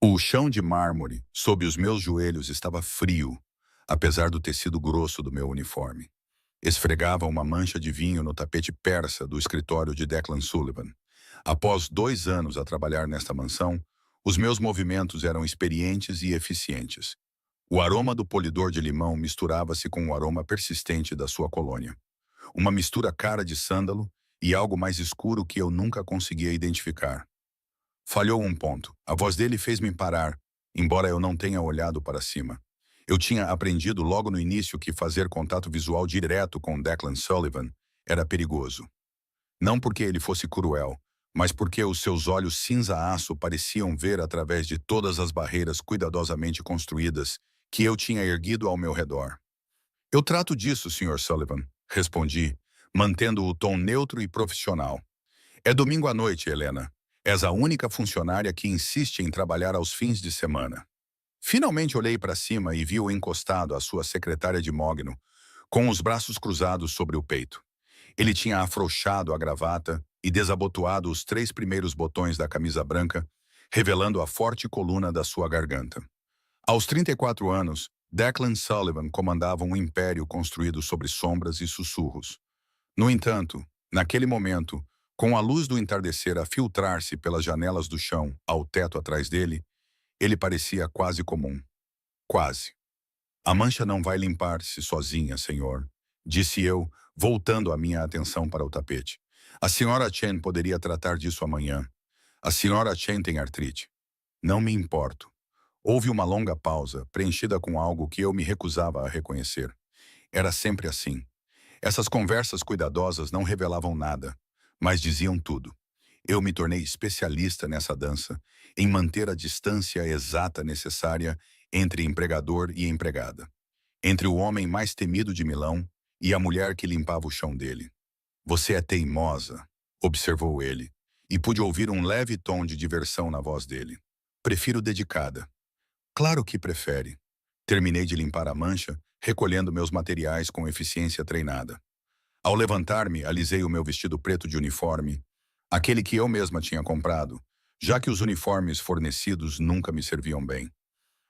O chão de mármore sob os meus joelhos estava frio, apesar do tecido grosso do meu uniforme. Esfregava uma mancha de vinho no tapete persa do escritório de Declan Sullivan. Após 2 anos a trabalhar nesta mansão, os meus movimentos eram experientes e eficientes. O aroma do polidor de limão misturava-se com o aroma persistente da sua colônia. Uma mistura cara de sândalo e algo mais escuro que eu nunca conseguia identificar. Falhou um ponto. A voz dele fez-me parar, embora eu não tenha olhado para cima. Eu tinha aprendido logo no início que fazer contato visual direto com Declan Sullivan era perigoso. Não porque ele fosse cruel, mas porque os seus olhos cinza-aço pareciam ver através de todas as barreiras cuidadosamente construídas que eu tinha erguido ao meu redor. Eu trato disso, Sr. Sullivan, respondi, mantendo o tom neutro e profissional. É domingo à noite, Helena. És a única funcionária que insiste em trabalhar aos fins de semana. Finalmente olhei para cima e vi-o encostado à sua secretária de mogno, com os braços cruzados sobre o peito. Ele tinha afrouxado a gravata e desabotoado os 3 primeiros botões da camisa branca, revelando a forte coluna da sua garganta. Aos 34 anos, Declan Sullivan comandava um império construído sobre sombras e sussurros. No entanto, naquele momento, com a luz do entardecer a filtrar-se pelas janelas do chão ao teto atrás dele, ele parecia quase comum. Quase. A mancha não vai limpar-se sozinha, senhor, disse eu, voltando a minha atenção para o tapete. A senhora Chen poderia tratar disso amanhã. A senhora Chen tem artrite. Não me importo. Houve uma longa pausa, preenchida com algo que eu me recusava a reconhecer. Era sempre assim. Essas conversas cuidadosas não revelavam nada, mas diziam tudo. Eu me tornei especialista nessa dança, em manter a distância exata necessária entre empregador e empregada, entre o homem mais temido de Milão e a mulher que limpava o chão dele. Você é teimosa, observou ele, e pude ouvir um leve tom de diversão na voz dele. Prefiro dedicada. Claro que prefere. Terminei de limpar a mancha, recolhendo meus materiais com eficiência treinada. Ao levantar-me, alisei o meu vestido preto de uniforme, aquele que eu mesma tinha comprado, já que os uniformes fornecidos nunca me serviam bem.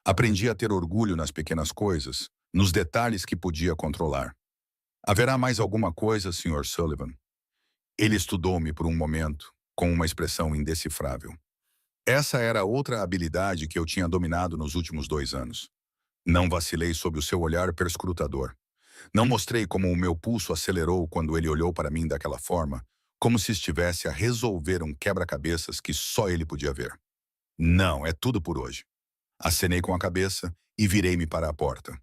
Aprendi a ter orgulho nas pequenas coisas, nos detalhes que podia controlar. Haverá mais alguma coisa, Sr. Sullivan? Ele estudou-me por um momento, com uma expressão indecifrável. Essa era outra habilidade que eu tinha dominado nos últimos 2 anos. Não vacilei sob o seu olhar perscrutador. Não mostrei como o meu pulso acelerou quando ele olhou para mim daquela forma, como se estivesse a resolver um quebra-cabeças que só ele podia ver. Não, é tudo por hoje. Acenei com a cabeça e virei-me para a porta.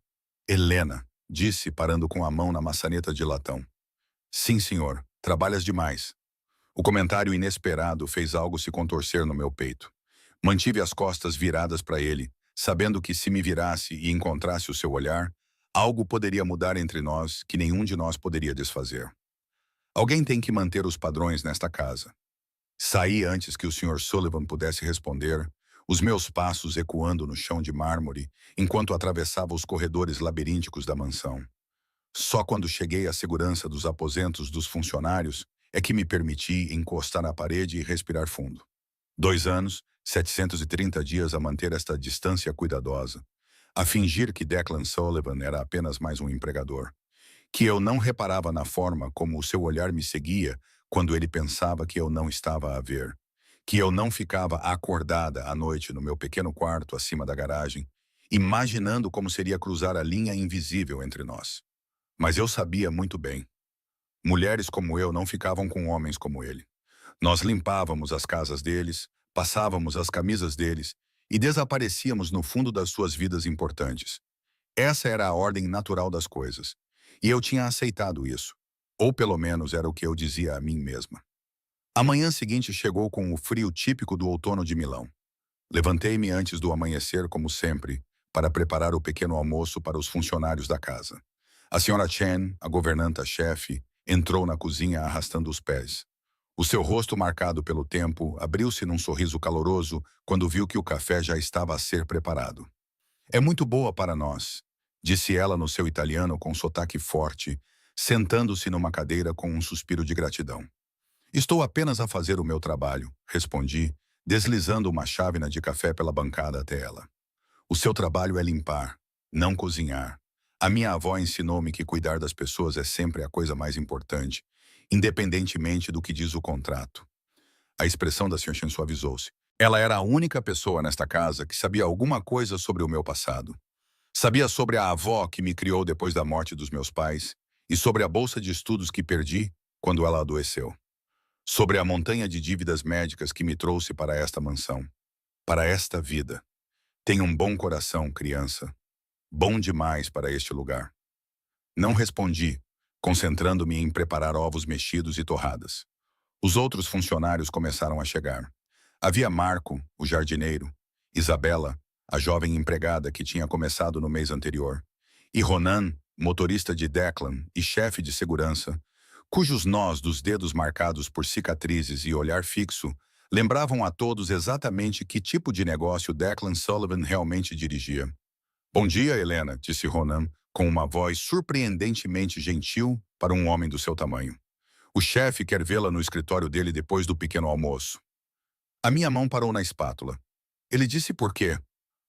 Helena, disse, parando com a mão na maçaneta de latão. Sim, senhor, trabalhas demais. O comentário inesperado fez algo se contorcer no meu peito. Mantive as costas viradas para ele, sabendo que se me virasse e encontrasse o seu olhar, algo poderia mudar entre nós que nenhum de nós poderia desfazer. Alguém tem que manter os padrões nesta casa. Saí antes que o Sr. Sullivan pudesse responder, os meus passos ecoando no chão de mármore, enquanto atravessava os corredores labirínticos da mansão. Só quando cheguei à segurança dos aposentos dos funcionários é que me permiti encostar na parede e respirar fundo. 2 anos, 730 dias a manter esta distância cuidadosa, a fingir que Declan Sullivan era apenas mais um empregador, que eu não reparava na forma como o seu olhar me seguia quando ele pensava que eu não estava a ver, que eu não ficava acordada à noite no meu pequeno quarto acima da garagem, imaginando como seria cruzar a linha invisível entre nós. Mas eu sabia muito bem. Mulheres como eu não ficavam com homens como ele. Nós limpávamos as casas deles, passávamos as camisas deles e desaparecíamos no fundo das suas vidas importantes. Essa era a ordem natural das coisas. E eu tinha aceitado isso. Ou pelo menos era o que eu dizia a mim mesma. A manhã seguinte chegou com o frio típico do outono de Milão. Levantei-me antes do amanhecer, como sempre, para preparar o pequeno almoço para os funcionários da casa. A senhora Chen, a governanta-chefe, entrou na cozinha arrastando os pés. O seu rosto marcado pelo tempo abriu-se num sorriso caloroso quando viu que o café já estava a ser preparado. É muito boa para nós, disse ela no seu italiano com sotaque forte, sentando-se numa cadeira com um suspiro de gratidão. Estou apenas a fazer o meu trabalho, respondi, deslizando uma chávena de café pela bancada até ela. O seu trabalho é limpar, não cozinhar. A minha avó ensinou-me que cuidar das pessoas é sempre a coisa mais importante, independentemente do que diz o contrato. A expressão da Sr. Chen suavizou-se. Ela era a única pessoa nesta casa que sabia alguma coisa sobre o meu passado. Sabia sobre a avó que me criou depois da morte dos meus pais e sobre a bolsa de estudos que perdi quando ela adoeceu. Sobre a montanha de dívidas médicas que me trouxe para esta mansão, para esta vida. Tenha um bom coração, criança. Bom demais para este lugar. Não respondi, concentrando-me em preparar ovos mexidos e torradas. Os outros funcionários começaram a chegar. Havia Marco, o jardineiro, Isabela, a jovem empregada que tinha começado no mês anterior, e Ronan, motorista de Declan e chefe de segurança, cujos nós dos dedos marcados por cicatrizes e olhar fixo lembravam a todos exatamente que tipo de negócio Declan Sullivan realmente dirigia. Bom dia, Helena, disse Ronan, com uma voz surpreendentemente gentil para um homem do seu tamanho. O chefe quer vê-la no escritório dele depois do pequeno almoço. A minha mão parou na espátula. Ele disse por quê.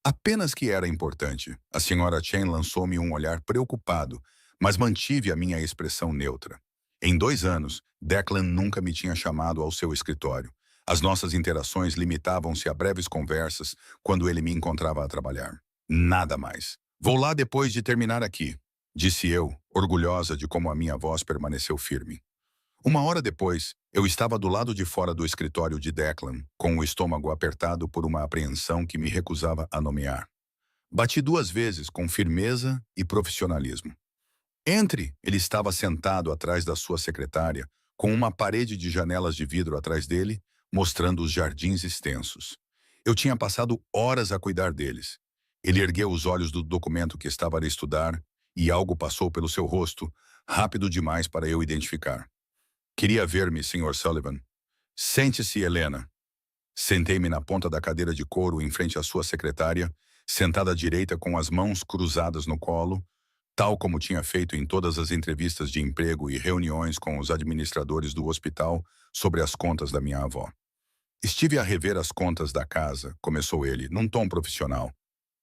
Apenas que era importante. A senhora Chen lançou-me um olhar preocupado, mas mantive a minha expressão neutra. Em 2 anos, Declan nunca me tinha chamado ao seu escritório. As nossas interações limitavam-se a breves conversas quando ele me encontrava a trabalhar. Nada mais. Vou lá depois de terminar aqui, disse eu, orgulhosa de como a minha voz permaneceu firme. 1 hora depois, eu estava do lado de fora do escritório de Declan, com o estômago apertado por uma apreensão que me recusava a nomear. Bati 2 vezes com firmeza e profissionalismo. Entre, ele estava sentado atrás da sua secretária, com uma parede de janelas de vidro atrás dele, mostrando os jardins extensos. Eu tinha passado horas a cuidar deles. Ele ergueu os olhos do documento que estava a estudar e algo passou pelo seu rosto, rápido demais para eu identificar. Queria ver-me, Sr. Sullivan. Sente-se, Helena. Sentei-me na ponta da cadeira de couro em frente à sua secretária, sentada à direita com as mãos cruzadas no colo, tal como tinha feito em todas as entrevistas de emprego e reuniões com os administradores do hospital sobre as contas da minha avó. Estive a rever as contas da casa, começou ele, num tom profissional.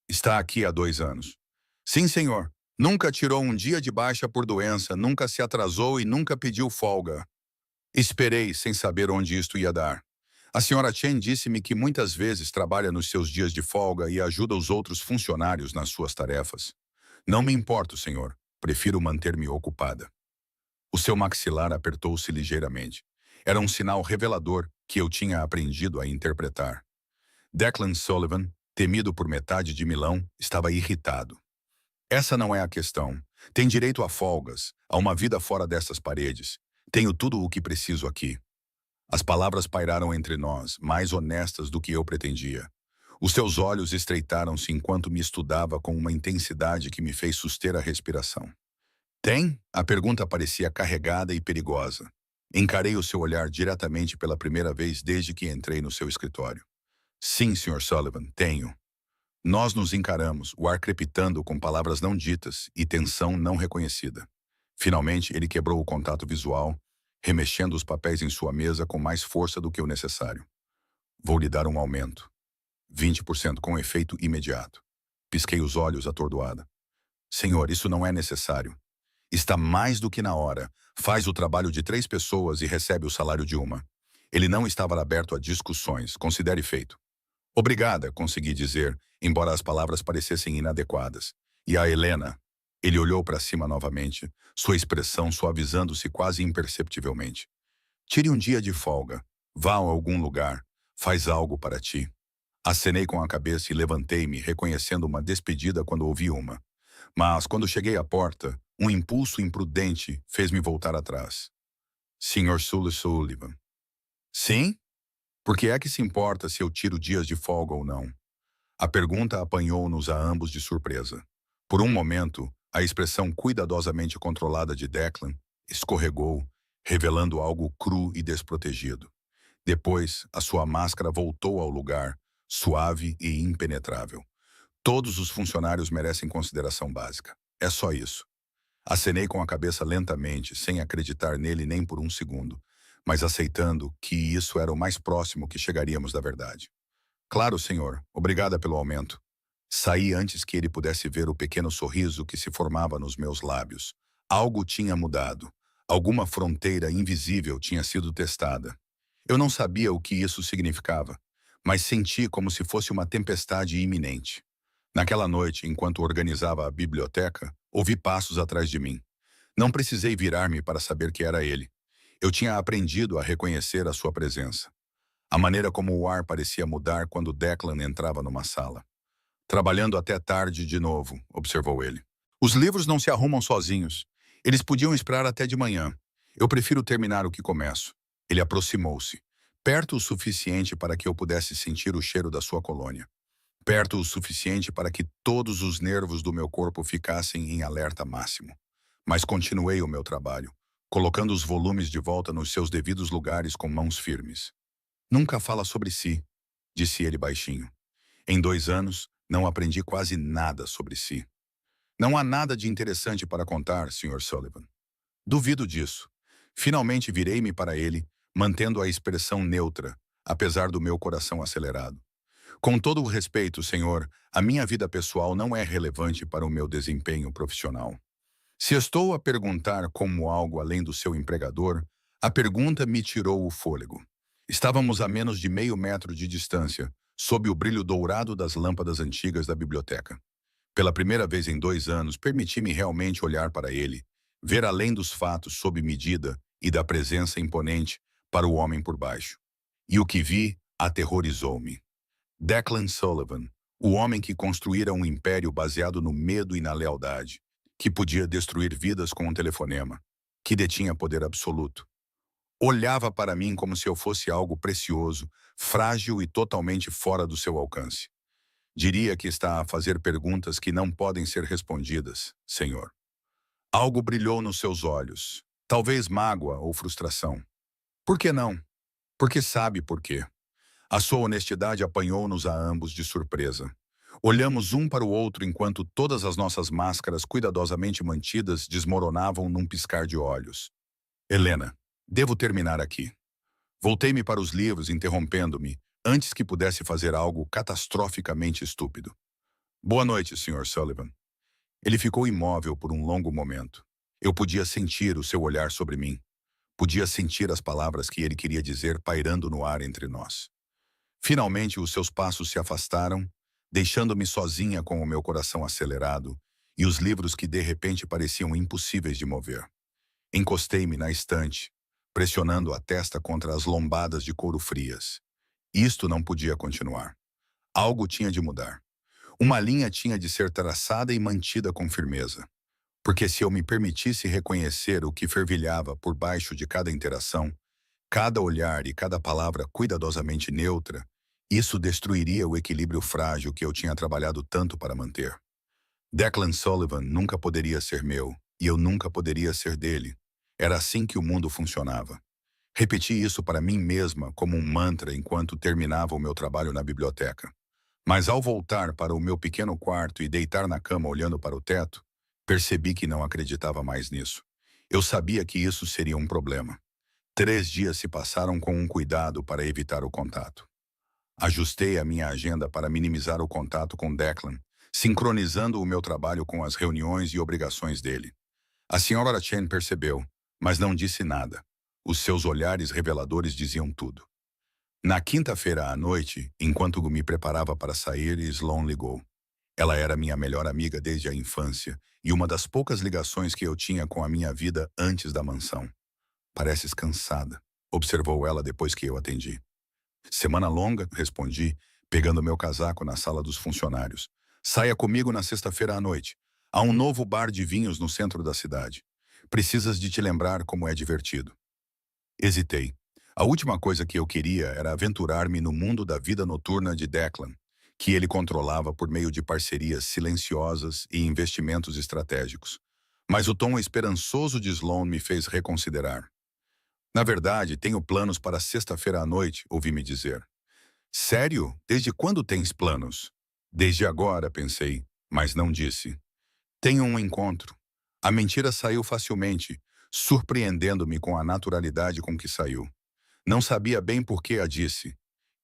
Está aqui há 2 anos. Sim, senhor. Nunca tirou um dia de baixa por doença, nunca se atrasou e nunca pediu folga. Esperei, sem saber onde isto ia dar. A senhora Chen disse-me que muitas vezes trabalha nos seus dias de folga e ajuda os outros funcionários nas suas tarefas. Não me importo, senhor. Prefiro manter-me ocupada. O seu maxilar apertou-se ligeiramente. Era um sinal revelador que eu tinha aprendido a interpretar. Declan Sullivan, temido por metade de Milão, estava irritado. Essa não é a questão. Tem direito a folgas, a uma vida fora destas paredes. Tenho tudo o que preciso aqui. As palavras pairaram entre nós, mais honestas do que eu pretendia. Os seus olhos estreitaram-se enquanto me estudava com uma intensidade que me fez suster a respiração. Tem? A pergunta parecia carregada e perigosa. Encarei o seu olhar diretamente pela primeira vez desde que entrei no seu escritório. Sim, Sr. Sullivan, tenho. Nós nos encaramos, o ar crepitando com palavras não ditas e tensão não reconhecida. Finalmente, ele quebrou o contato visual, remexendo os papéis em sua mesa com mais força do que o necessário. Vou lhe dar um aumento. 20% com efeito imediato. Pisquei os olhos atordoada. Senhor, isso não é necessário. Está mais do que na hora. Faz o trabalho de 3 pessoas e recebe o salário de uma. Ele não estava aberto a discussões. Considere feito. Obrigada, consegui dizer, embora as palavras parecessem inadequadas. E a Helena? Ele olhou para cima novamente, sua expressão suavizando-se quase imperceptivelmente. Tire um dia de folga. Vá a algum lugar. Faz algo para ti. Acenei com a cabeça e levantei-me, reconhecendo uma despedida quando ouvi uma. Mas, quando cheguei à porta, um impulso imprudente fez-me voltar atrás. Sr. Sullivan. Sim? Por que é que se importa se eu tiro dias de folga ou não? A pergunta apanhou-nos a ambos de surpresa. Por um momento, a expressão cuidadosamente controlada de Declan escorregou, revelando algo cru e desprotegido. Depois, a sua máscara voltou ao lugar, suave e impenetrável. Todos os funcionários merecem consideração básica. É só isso. Acenei com a cabeça lentamente, sem acreditar nele nem por um segundo. mas aceitando que isso era o mais próximo que chegaríamos da verdade. Claro, senhor. Obrigada pelo aumento. Saí antes que ele pudesse ver o pequeno sorriso que se formava nos meus lábios. Algo tinha mudado. Alguma fronteira invisível tinha sido testada. Eu não sabia o que isso significava, mas senti como se fosse uma tempestade iminente. Naquela noite, enquanto organizava a biblioteca, ouvi passos atrás de mim. Não precisei virar-me para saber que era ele. Eu tinha aprendido a reconhecer a sua presença. A maneira como o ar parecia mudar quando Declan entrava numa sala. Trabalhando até tarde de novo, observou ele. Os livros não se arrumam sozinhos. Eles podiam esperar até de manhã. Eu prefiro terminar o que começo. Ele aproximou-se, perto o suficiente para que eu pudesse sentir o cheiro da sua colônia. Perto o suficiente para que todos os nervos do meu corpo ficassem em alerta máximo. Mas continuei o meu trabalho, colocando os volumes de volta nos seus devidos lugares com mãos firmes. Nunca fala sobre si, disse ele baixinho. Em 2 anos, não aprendi quase nada sobre si. Não há nada de interessante para contar, Sr. Sullivan. Duvido disso. Finalmente virei-me para ele, mantendo a expressão neutra, apesar do meu coração acelerado. Com todo o respeito, senhor, a minha vida pessoal não é relevante para o meu desempenho profissional. Se estou a perguntar como algo além do seu empregador, a pergunta me tirou o fôlego. Estávamos a menos de meio metro de distância, sob o brilho dourado das lâmpadas antigas da biblioteca. Pela primeira vez em 2 anos, permiti-me realmente olhar para ele, ver além dos fatos sob medida e da presença imponente para o homem por baixo. E o que vi aterrorizou-me. Declan Sullivan, o homem que construíra um império baseado no medo e na lealdade, que podia destruir vidas com um telefonema, que detinha poder absoluto. Olhava para mim como se eu fosse algo precioso, frágil e totalmente fora do seu alcance. Diria que está a fazer perguntas que não podem ser respondidas, senhor. Algo brilhou nos seus olhos, talvez mágoa ou frustração. Por que não? Porque sabe por quê. A sua honestidade apanhou-nos a ambos de surpresa. Olhamos um para o outro enquanto todas as nossas máscaras cuidadosamente mantidas desmoronavam num piscar de olhos. Helena, devo terminar aqui. Voltei-me para os livros, interrompendo-me, antes que pudesse fazer algo catastroficamente estúpido. Boa noite, Sr. Sullivan. Ele ficou imóvel por um longo momento. Eu podia sentir o seu olhar sobre mim. Podia sentir as palavras que ele queria dizer pairando no ar entre nós. Finalmente, os seus passos se afastaram, deixando-me sozinha com o meu coração acelerado e os livros que de repente pareciam impossíveis de mover. Encostei-me na estante, pressionando a testa contra as lombadas de couro frias. Isto não podia continuar. Algo tinha de mudar. Uma linha tinha de ser traçada e mantida com firmeza. Porque se eu me permitisse reconhecer o que fervilhava por baixo de cada interação, cada olhar e cada palavra cuidadosamente neutra, isso destruiria o equilíbrio frágil que eu tinha trabalhado tanto para manter. Declan Sullivan nunca poderia ser meu, e eu nunca poderia ser dele. Era assim que o mundo funcionava. Repeti isso para mim mesma como um mantra enquanto terminava o meu trabalho na biblioteca. Mas ao voltar para o meu pequeno quarto e deitar na cama olhando para o teto, percebi que não acreditava mais nisso. Eu sabia que isso seria um problema. 3 dias se passaram com um cuidado para evitar o contato. Ajustei a minha agenda para minimizar o contato com Declan, sincronizando o meu trabalho com as reuniões e obrigações dele. A senhora Chen percebeu, mas não disse nada. Os seus olhares reveladores diziam tudo. Na quinta-feira à noite, enquanto me preparava para sair, Sloan ligou. Ela era minha melhor amiga desde a infância e uma das poucas ligações que eu tinha com a minha vida antes da mansão. Pareces cansada, observou ela depois que eu atendi. Semana longa, respondi, pegando meu casaco na sala dos funcionários. Saia comigo na sexta-feira à noite. Há um novo bar de vinhos no centro da cidade. Precisas de te lembrar como é divertido. Hesitei. A última coisa que eu queria era aventurar-me no mundo da vida noturna de Declan, que ele controlava por meio de parcerias silenciosas e investimentos estratégicos. Mas o tom esperançoso de Sloan me fez reconsiderar. Na verdade, tenho planos para sexta-feira à noite, ouvi-me dizer. Sério? Desde quando tens planos? Desde agora, pensei, mas não disse. Tenho um encontro. A mentira saiu facilmente, surpreendendo-me com a naturalidade com que saiu. Não sabia bem por que a disse.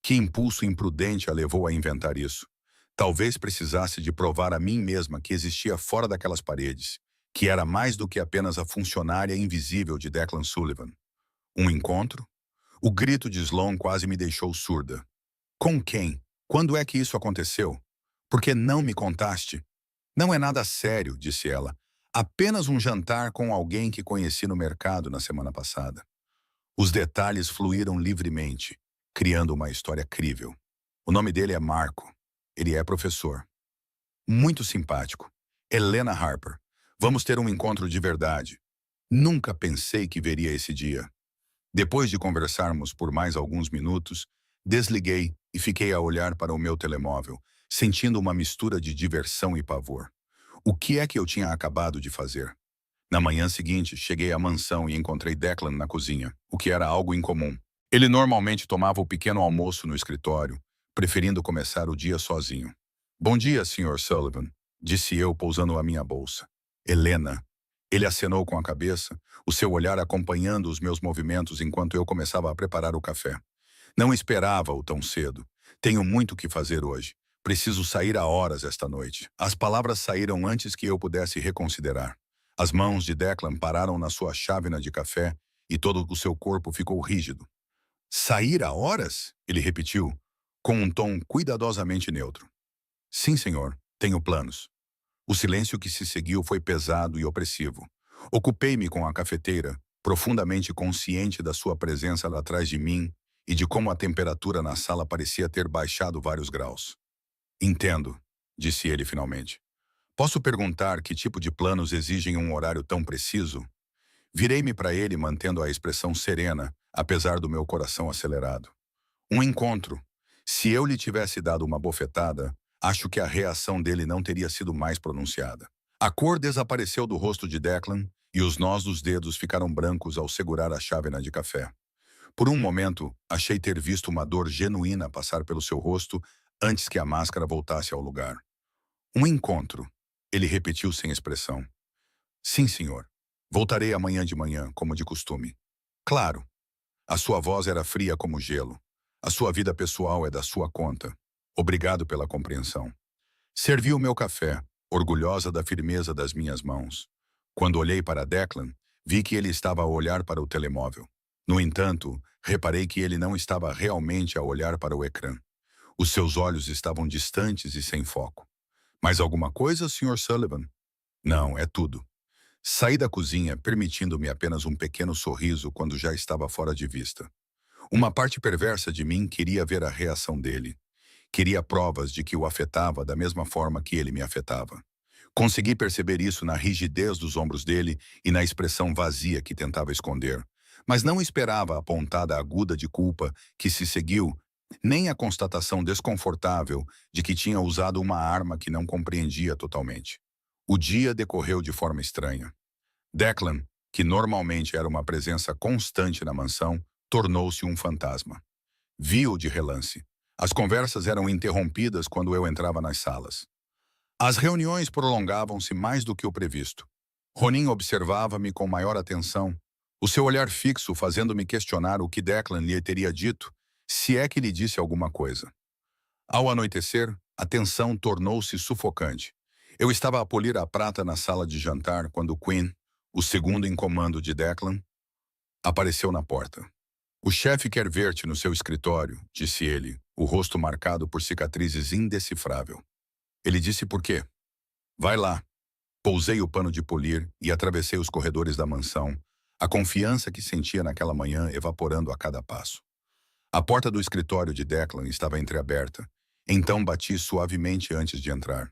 Que impulso imprudente a levou a inventar isso? Talvez precisasse de provar a mim mesma que existia fora daquelas paredes, que era mais do que apenas a funcionária invisível de Declan Sullivan. Um encontro? O grito de Sloane quase me deixou surda. Com quem? Quando é que isso aconteceu? Por que não me contaste? Não é nada sério, disse ela. Apenas um jantar com alguém que conheci no mercado na semana passada. Os detalhes fluíram livremente, criando uma história crível. O nome dele é Marco. Ele é professor. Muito simpático. Helena Harper. Vamos ter um encontro de verdade. Nunca pensei que veria esse dia. Depois de conversarmos por mais alguns minutos, desliguei e fiquei a olhar para o meu telemóvel, sentindo uma mistura de diversão e pavor. O que é que eu tinha acabado de fazer? Na manhã seguinte, cheguei à mansão e encontrei Declan na cozinha, o que era algo incomum. Ele normalmente tomava o pequeno almoço no escritório, preferindo começar o dia sozinho. Bom dia, Sr. Sullivan, disse eu, pousando a minha bolsa. Helena. Ele acenou com a cabeça, o seu olhar acompanhando os meus movimentos enquanto eu começava a preparar o café. Não esperava-o tão cedo. Tenho muito o que fazer hoje. Preciso sair a horas esta noite. As palavras saíram antes que eu pudesse reconsiderar. As mãos de Declan pararam na sua chávena de café e todo o seu corpo ficou rígido. Sair a horas? Ele repetiu, com um tom cuidadosamente neutro. Sim, senhor. Tenho planos. O silêncio que se seguiu foi pesado e opressivo. Ocupei-me com a cafeteira, profundamente consciente da sua presença lá atrás de mim e de como a temperatura na sala parecia ter baixado vários graus. Entendo, disse ele finalmente. Posso perguntar que tipo de planos exigem um horário tão preciso? Virei-me para ele mantendo a expressão serena, apesar do meu coração acelerado. Um encontro. Se eu lhe tivesse dado uma bofetada, acho que a reação dele não teria sido mais pronunciada. A cor desapareceu do rosto de Declan e os nós dos dedos ficaram brancos ao segurar a chávena de café. Por um momento, achei ter visto uma dor genuína passar pelo seu rosto antes que a máscara voltasse ao lugar. Um encontro. Ele repetiu sem expressão. Sim, senhor. Voltarei amanhã de manhã, como de costume. Claro. A sua voz era fria como gelo. A sua vida pessoal é da sua conta. Obrigado pela compreensão. Servi o meu café, orgulhosa da firmeza das minhas mãos. Quando olhei para Declan, vi que ele estava a olhar para o telemóvel. No entanto, reparei que ele não estava realmente a olhar para o ecrã. Os seus olhos estavam distantes e sem foco. Mais alguma coisa, Sr. Sullivan? Não, é tudo. Saí da cozinha, permitindo-me apenas um pequeno sorriso quando já estava fora de vista. Uma parte perversa de mim queria ver a reação dele. Queria provas de que o afetava da mesma forma que ele me afetava. Consegui perceber isso na rigidez dos ombros dele e na expressão vazia que tentava esconder. Mas não esperava a pontada aguda de culpa que se seguiu, nem a constatação desconfortável de que tinha usado uma arma que não compreendia totalmente. O dia decorreu de forma estranha. Declan, que normalmente era uma presença constante na mansão, tornou-se um fantasma. Vi-o de relance. As conversas eram interrompidas quando eu entrava nas salas. As reuniões prolongavam-se mais do que o previsto. Ronin observava-me com maior atenção, o seu olhar fixo fazendo-me questionar o que Declan lhe teria dito, se é que lhe disse alguma coisa. Ao anoitecer, a tensão tornou-se sufocante. Eu estava a polir a prata na sala de jantar quando Quinn, o segundo em comando de Declan, apareceu na porta. O chefe quer ver-te no seu escritório, disse ele, o rosto marcado por cicatrizes indecifrável. Ele disse por quê? Vai lá. Pousei o pano de polir e atravessei os corredores da mansão, a confiança que sentia naquela manhã evaporando a cada passo. A porta do escritório de Declan estava entreaberta, então bati suavemente antes de entrar.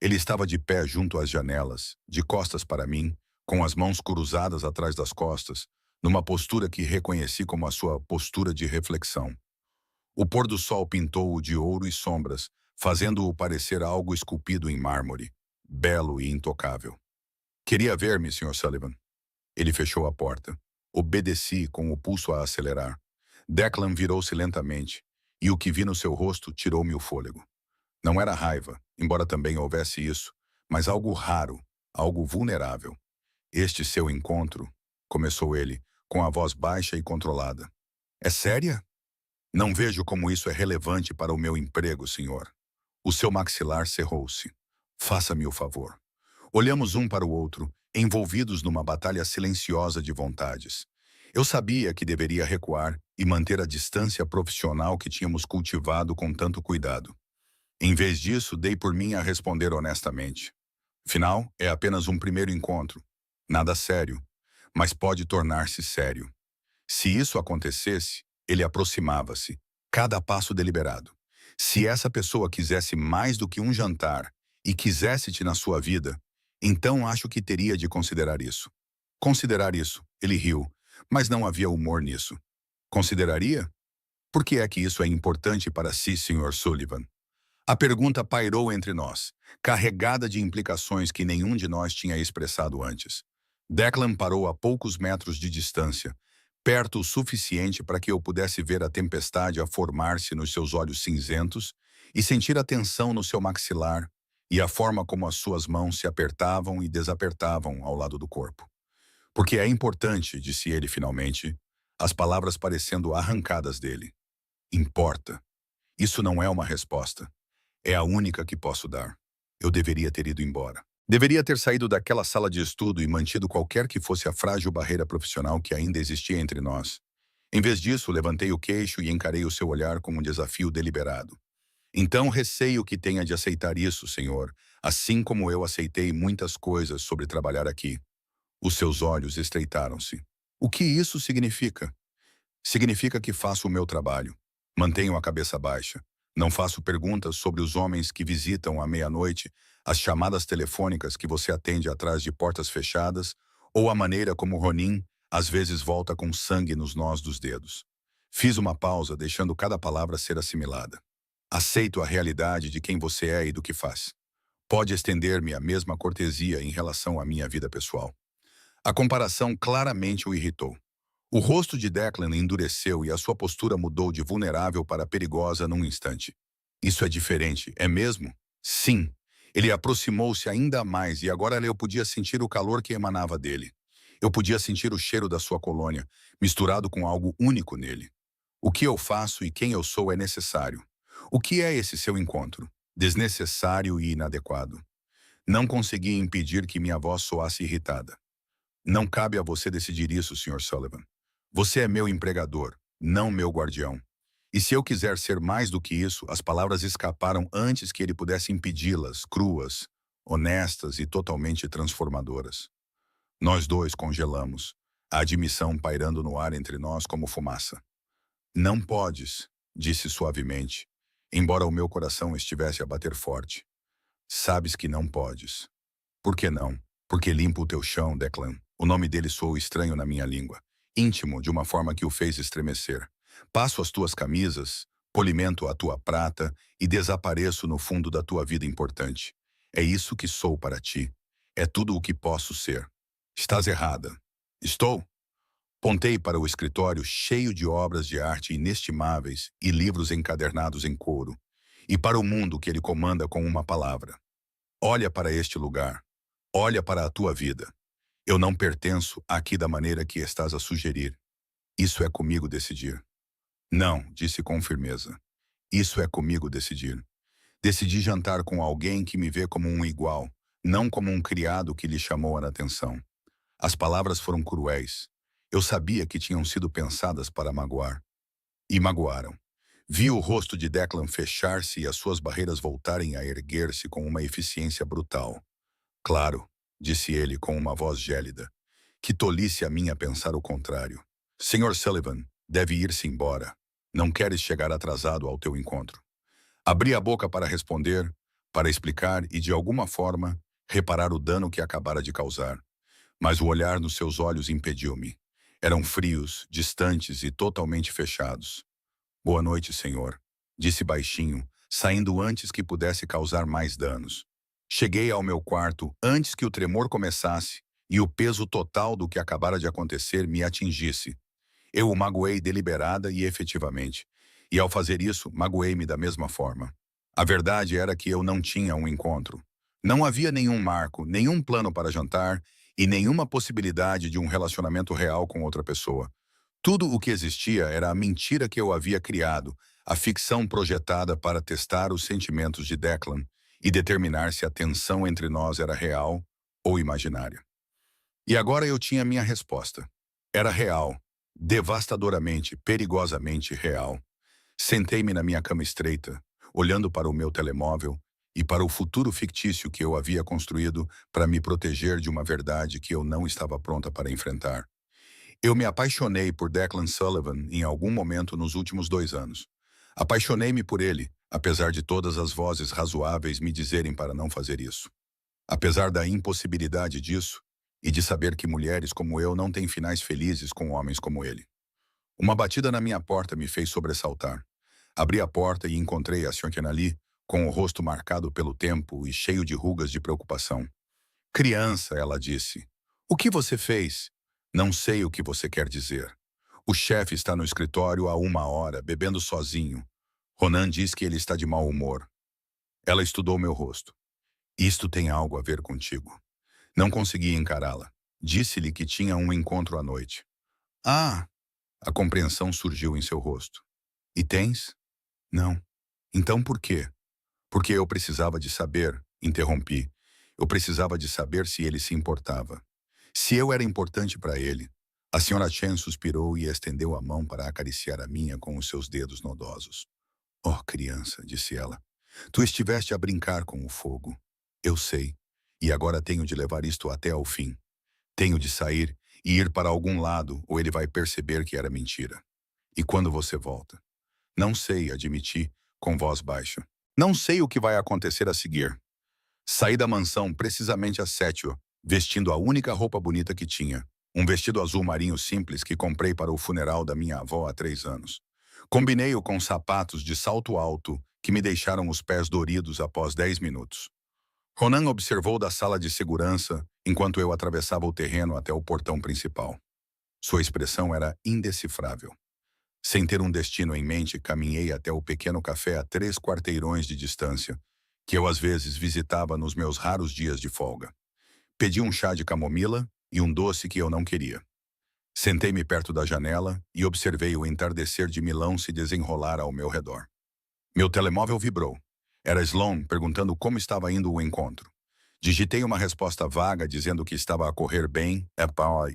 Ele estava de pé junto às janelas, de costas para mim, com as mãos cruzadas atrás das costas, numa postura que reconheci como a sua postura de reflexão. O pôr do sol pintou-o de ouro e sombras, fazendo-o parecer algo esculpido em mármore, belo e intocável. Queria ver-me, Sr. Sullivan. Ele fechou a porta. Obedeci com o pulso a acelerar. Declan virou-se lentamente, e o que vi no seu rosto tirou-me o fôlego. Não era raiva, embora também houvesse isso, mas algo raro, algo vulnerável. Este seu encontro, começou ele, com a voz baixa e controlada. É séria? Não vejo como isso é relevante para o meu emprego, senhor. O seu maxilar cerrou-se. Faça-me o favor. Olhamos um para o outro, envolvidos numa batalha silenciosa de vontades. Eu sabia que deveria recuar e manter a distância profissional que tínhamos cultivado com tanto cuidado. Em vez disso, dei por mim a responder honestamente. Afinal, é apenas um primeiro encontro. Nada sério, mas pode tornar-se sério. Se isso acontecesse, ele aproximava-se, cada passo deliberado. Se essa pessoa quisesse mais do que um jantar e quisesse-te na sua vida, então acho que teria de considerar isso. Considerar isso, ele riu, mas não havia humor nisso. Consideraria? Por que é que isso é importante para si, Sr. Sullivan? A pergunta pairou entre nós, carregada de implicações que nenhum de nós tinha expressado antes. Declan parou a poucos metros de distância, perto o suficiente para que eu pudesse ver a tempestade a formar-se nos seus olhos cinzentos e sentir a tensão no seu maxilar e a forma como as suas mãos se apertavam e desapertavam ao lado do corpo. Porque é importante, disse ele finalmente, as palavras parecendo arrancadas dele. Importa. Isso não é uma resposta. É a única que posso dar. Eu deveria ter ido embora. Deveria ter saído daquela sala de estudo e mantido qualquer que fosse a frágil barreira profissional que ainda existia entre nós. Em vez disso, levantei o queixo e encarei o seu olhar como um desafio deliberado. Então receio que tenha de aceitar isso, senhor, assim como eu aceitei muitas coisas sobre trabalhar aqui. Os seus olhos estreitaram-se. O que isso significa? Significa que faço o meu trabalho. Mantenho a cabeça baixa. Não faço perguntas sobre os homens que visitam à meia-noite, as chamadas telefônicas que você atende atrás de portas fechadas, ou a maneira como Ronin às vezes volta com sangue nos nós dos dedos. Fiz uma pausa, deixando cada palavra ser assimilada. Aceito a realidade de quem você é e do que faz. Pode estender-me a mesma cortesia em relação à minha vida pessoal. A comparação claramente o irritou. O rosto de Declan endureceu e a sua postura mudou de vulnerável para perigosa num instante. Isso é diferente, é mesmo? Sim. Ele aproximou-se ainda mais e agora eu podia sentir o calor que emanava dele. Eu podia sentir o cheiro da sua colônia, misturado com algo único nele. O que eu faço e quem eu sou é necessário. O que é esse seu encontro? Desnecessário e inadequado. Não consegui impedir que minha voz soasse irritada. Não cabe a você decidir isso, Sr. Sullivan. Você é meu empregador, não meu guardião. E se eu quiser ser mais do que isso, as palavras escaparam antes que ele pudesse impedi-las, cruas, honestas e totalmente transformadoras. Nós dois congelamos, a admissão pairando no ar entre nós como fumaça. Não podes, disse suavemente, embora o meu coração estivesse a bater forte. Sabes que não podes. Por que não? Porque limpo o teu chão, Declan. O nome dele soou estranho na minha língua, íntimo de uma forma que o fez estremecer. Passo as tuas camisas, polimento a tua prata e desapareço no fundo da tua vida importante. É isso que sou para ti. É tudo o que posso ser. Estás errada. Estou? Pontei para o escritório cheio de obras de arte inestimáveis e livros encadernados em couro, e para o mundo que ele comanda com uma palavra. Olha para este lugar. Olha para a tua vida. Eu não pertenço aqui da maneira que estás a sugerir. Isso é comigo decidir. Não, disse com firmeza. Isso é comigo decidir. Decidi jantar com alguém que me vê como um igual, não como um criado que lhe chamou a atenção. As palavras foram cruéis. Eu sabia que tinham sido pensadas para magoar. E magoaram. Vi o rosto de Declan fechar-se e as suas barreiras voltarem a erguer-se com uma eficiência brutal. Claro, disse ele com uma voz gélida. Que tolice a minha pensar o contrário. Sr. Sullivan, deve ir-se embora. Não queres chegar atrasado ao teu encontro. Abri a boca para responder, para explicar e, de alguma forma, reparar o dano que acabara de causar. Mas o olhar nos seus olhos impediu-me. Eram frios, distantes e totalmente fechados. Boa noite, senhor, disse baixinho, saindo antes que pudesse causar mais danos. Cheguei ao meu quarto antes que o tremor começasse e o peso total do que acabara de acontecer me atingisse. Eu o magoei deliberada e efetivamente, e ao fazer isso, magoei-me da mesma forma. A verdade era que eu não tinha um encontro. Não havia nenhum marco, nenhum plano para jantar e nenhuma possibilidade de um relacionamento real com outra pessoa. Tudo o que existia era a mentira que eu havia criado, a ficção projetada para testar os sentimentos de Declan e determinar se a tensão entre nós era real ou imaginária. E agora eu tinha minha resposta. Era real, devastadoramente, perigosamente real. Sentei-me na minha cama estreita, olhando para o meu telemóvel e para o futuro fictício que eu havia construído para me proteger de uma verdade que eu não estava pronta para enfrentar. Eu me apaixonei por Declan Sullivan em algum momento nos últimos 2 anos. Apaixonei-me por ele, apesar de todas as vozes razoáveis me dizerem para não fazer isso. Apesar da impossibilidade disso, e de saber que mulheres como eu não têm finais felizes com homens como ele. Uma batida na minha porta me fez sobressaltar. Abri a porta e encontrei a Sra. Kenali, com o rosto marcado pelo tempo e cheio de rugas de preocupação. Criança, ela disse. O que você fez? Não sei o que você quer dizer. O chefe está no escritório há 1 hora, bebendo sozinho. Ronan diz que ele está de mau humor. Ela estudou meu rosto. Isto tem algo a ver contigo. Não consegui encará-la. Disse-lhe que tinha um encontro à noite. Ah! A compreensão surgiu em seu rosto. E tens? Não. Então por quê? Porque eu precisava de saber, interrompi. Eu precisava de saber se ele se importava. Se eu era importante para ele. A Sra. Chen suspirou e estendeu a mão para acariciar a minha com os seus dedos nodosos. Oh, criança, disse ela. Tu estiveste a brincar com o fogo. Eu sei. E agora tenho de levar isto até ao fim. Tenho de sair e ir para algum lado, ou ele vai perceber que era mentira. E quando você volta? Não sei, admiti, com voz baixa. Não sei o que vai acontecer a seguir. Saí da mansão precisamente às 7, vestindo a única roupa bonita que tinha. Um vestido azul marinho simples que comprei para o funeral da minha avó há 3 anos. Combinei-o com sapatos de salto alto que me deixaram os pés doridos após 10 minutos. Ronan observou da sala de segurança enquanto eu atravessava o terreno até o portão principal. Sua expressão era indecifrável. Sem ter um destino em mente, caminhei até o pequeno café a 3 quarteirões de distância, que eu às vezes visitava nos meus raros dias de folga. Pedi um chá de camomila e um doce que eu não queria. Sentei-me perto da janela e observei o entardecer de Milão se desenrolar ao meu redor. Meu telemóvel vibrou. Era Sloan perguntando como estava indo o encontro. Digitei uma resposta vaga dizendo que estava a correr bem.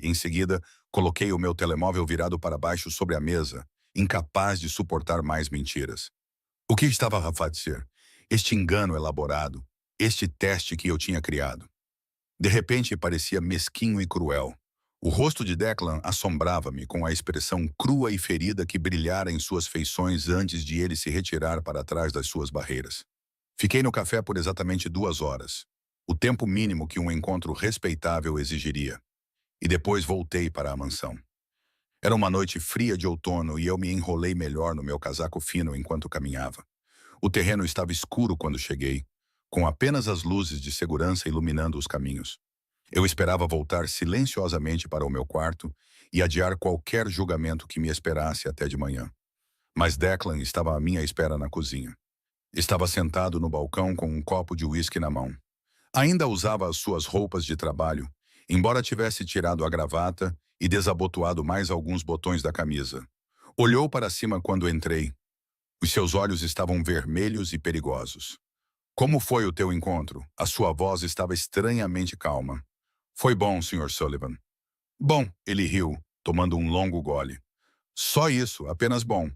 Em seguida, coloquei o meu telemóvel virado para baixo sobre a mesa, incapaz de suportar mais mentiras. O que estava a fazer? Este engano elaborado, este teste que eu tinha criado. De repente, parecia mesquinho e cruel. O rosto de Declan assombrava-me com a expressão crua e ferida que brilhara em suas feições antes de ele se retirar para trás das suas barreiras. Fiquei no café por exatamente 2 horas, o tempo mínimo que um encontro respeitável exigiria. E depois voltei para a mansão. Era uma noite fria de outono e eu me enrolei melhor no meu casaco fino enquanto caminhava. O terreno estava escuro quando cheguei, com apenas as luzes de segurança iluminando os caminhos. Eu esperava voltar silenciosamente para o meu quarto e adiar qualquer julgamento que me esperasse até de manhã. Mas Declan estava à minha espera na cozinha. Estava sentado no balcão com um copo de uísque na mão. Ainda usava as suas roupas de trabalho, embora tivesse tirado a gravata e desabotoado mais alguns botões da camisa. Olhou para cima quando entrei. Os seus olhos estavam vermelhos e perigosos. Como foi o teu encontro? A sua voz estava estranhamente calma. Foi bom, Sr. Sullivan. Bom, ele riu, tomando um longo gole. Só isso, apenas bom.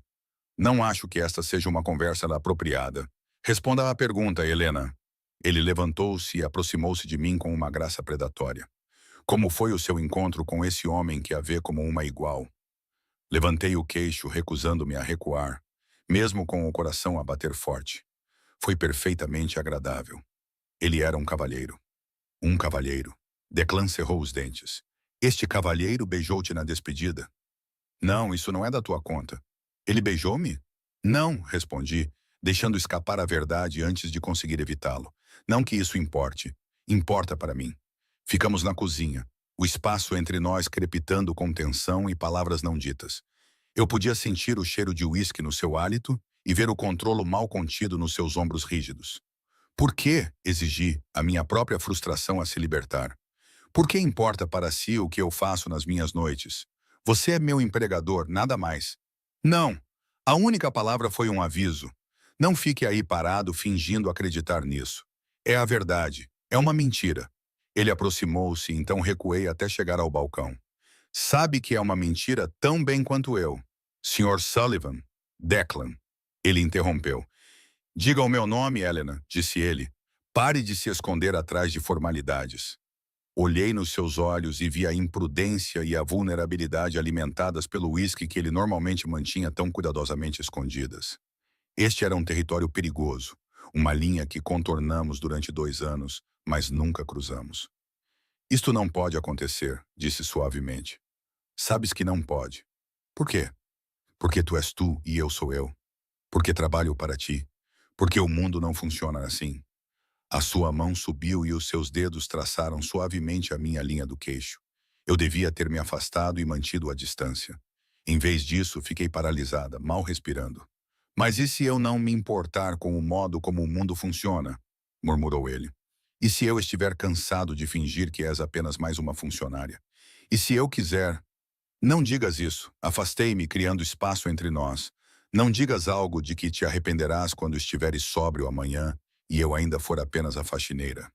Não acho que esta seja uma conversa apropriada. Responda à pergunta, Helena. Ele levantou-se e aproximou-se de mim com uma graça predatória. Como foi o seu encontro com esse homem que a vê como uma igual? Levantei o queixo, recusando-me a recuar, mesmo com o coração a bater forte. Foi perfeitamente agradável. Ele era um cavalheiro. Um cavalheiro. Declan cerrou os dentes. Este cavalheiro beijou-te na despedida? Não, isso não é da tua conta. Ele beijou-me? Não, respondi, deixando escapar a verdade antes de conseguir evitá-lo. Não que isso importe. Importa para mim. Ficamos na cozinha, o espaço entre nós crepitando com tensão e palavras não ditas. Eu podia sentir o cheiro de uísque no seu hálito e ver o controlo mal contido nos seus ombros rígidos. Por que, exigi, a minha própria frustração a se libertar? Por que importa para si o que eu faço nas minhas noites? Você é meu empregador, nada mais. Não. A única palavra foi um aviso. Não fique aí parado fingindo acreditar nisso. É a verdade. É uma mentira. Ele aproximou-se, então recuei até chegar ao balcão. Sabe que é uma mentira tão bem quanto eu. Sr. Sullivan. Declan. Ele interrompeu. Diga o meu nome, Helena, disse ele. Pare de se esconder atrás de formalidades. Olhei nos seus olhos e vi a imprudência e a vulnerabilidade alimentadas pelo uísque que ele normalmente mantinha tão cuidadosamente escondidas. Este era um território perigoso, uma linha que contornamos durante 2 anos, mas nunca cruzamos. Isto não pode acontecer, disse suavemente. Sabes que não pode. Por quê? Porque tu és tu e eu sou eu. Porque trabalho para ti. Porque o mundo não funciona assim. A sua mão subiu e os seus dedos traçaram suavemente a minha linha do queixo. Eu devia ter me afastado e mantido a distância. Em vez disso, fiquei paralisada, mal respirando. Mas e se eu não me importar com o modo como o mundo funciona? Murmurou ele. E se eu estiver cansado de fingir que és apenas mais uma funcionária? E se eu quiser... Não digas isso. Afastei-me, criando espaço entre nós. Não digas algo de que te arrependerás quando estiveres sóbrio amanhã e eu ainda for apenas a faxineira.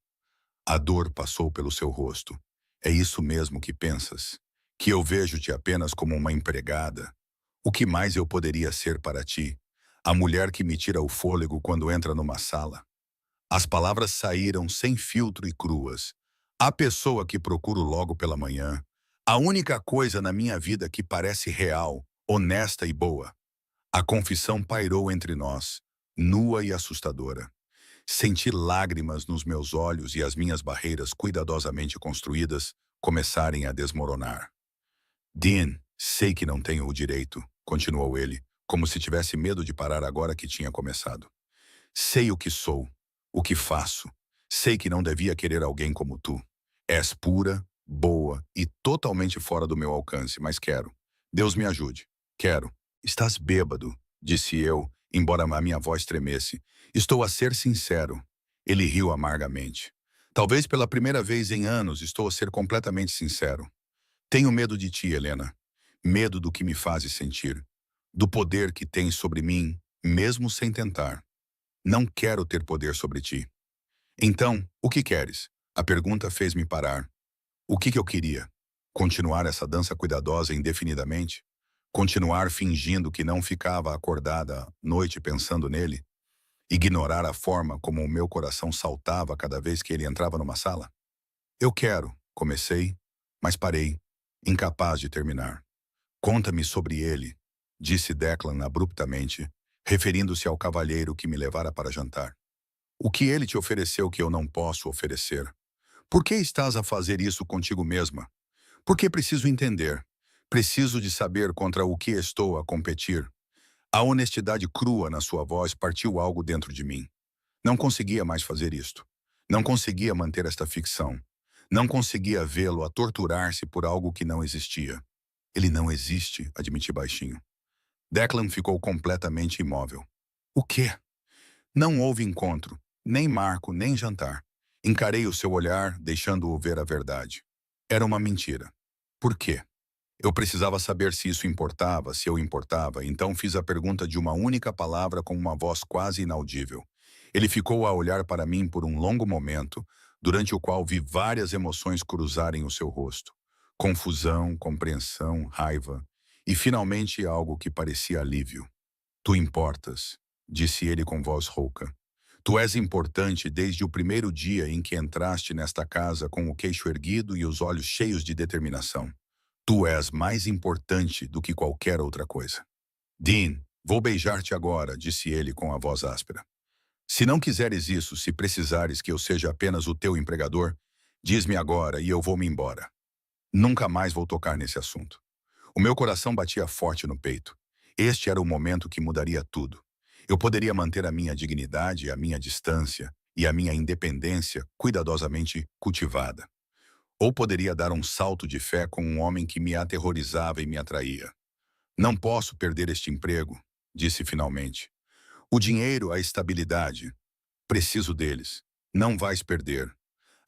A dor passou pelo seu rosto. É isso mesmo que pensas? Que eu vejo-te apenas como uma empregada? O que mais eu poderia ser para ti? A mulher que me tira o fôlego quando entra numa sala? As palavras saíram sem filtro e cruas. A pessoa que procuro logo pela manhã. A única coisa na minha vida que parece real, honesta e boa. A confissão pairou entre nós, nua e assustadora. Senti lágrimas nos meus olhos e as minhas barreiras cuidadosamente construídas começarem a desmoronar. Dean, sei que não tenho o direito, continuou ele, como se tivesse medo de parar agora que tinha começado. Sei o que sou, o que faço. Sei que não devia querer alguém como tu. És pura, boa e totalmente fora do meu alcance, mas quero. Deus me ajude. Quero. Estás bêbado, disse eu, embora a minha voz tremesse. Estou a ser sincero. Ele riu amargamente. Talvez pela primeira vez em anos estou a ser completamente sincero. Tenho medo de ti, Helena. Medo do que me fazes sentir. Do poder que tens sobre mim, mesmo sem tentar. Não quero ter poder sobre ti. Então, o que queres? A pergunta fez-me parar. O que eu queria? Continuar essa dança cuidadosa indefinidamente? Continuar fingindo que não ficava acordada à noite pensando nele? Ignorar a forma como o meu coração saltava cada vez que ele entrava numa sala? Eu quero, comecei, mas parei, incapaz de terminar. Conta-me sobre ele, disse Declan abruptamente, referindo-se ao cavalheiro que me levara para jantar. O que ele te ofereceu que eu não posso oferecer? Por que estás a fazer isso contigo mesma? Porque preciso entender. Preciso de saber contra o que estou a competir. A honestidade crua na sua voz partiu algo dentro de mim. Não conseguia mais fazer isto. Não conseguia manter esta ficção. Não conseguia vê-lo a torturar-se por algo que não existia. Ele não existe, admiti baixinho. Declan ficou completamente imóvel. O quê? Não houve encontro, nem marco, nem jantar. Encarei o seu olhar, deixando-o ver a verdade. Era uma mentira. Por quê? Eu precisava saber se isso importava, se eu importava, então fiz a pergunta de uma única palavra com uma voz quase inaudível. Ele ficou a olhar para mim por um longo momento, durante o qual vi várias emoções cruzarem o seu rosto. Confusão, compreensão, raiva e, finalmente, algo que parecia alívio. Tu importas, disse ele com voz rouca. Tu és importante desde o primeiro dia em que entraste nesta casa com o queixo erguido e os olhos cheios de determinação. Tu és mais importante do que qualquer outra coisa. Dean, vou beijar-te agora, disse ele com a voz áspera. Se não quiseres isso, se precisares que eu seja apenas o teu empregador, diz-me agora e eu vou-me embora. Nunca mais vou tocar nesse assunto. O meu coração batia forte no peito. Este era o momento que mudaria tudo. Eu poderia manter a minha dignidade, a minha distância e a minha independência cuidadosamente cultivada. Ou poderia dar um salto de fé com um homem que me aterrorizava e me atraía. Não posso perder este emprego, disse finalmente. O dinheiro, a estabilidade. Preciso deles. Não vais perder.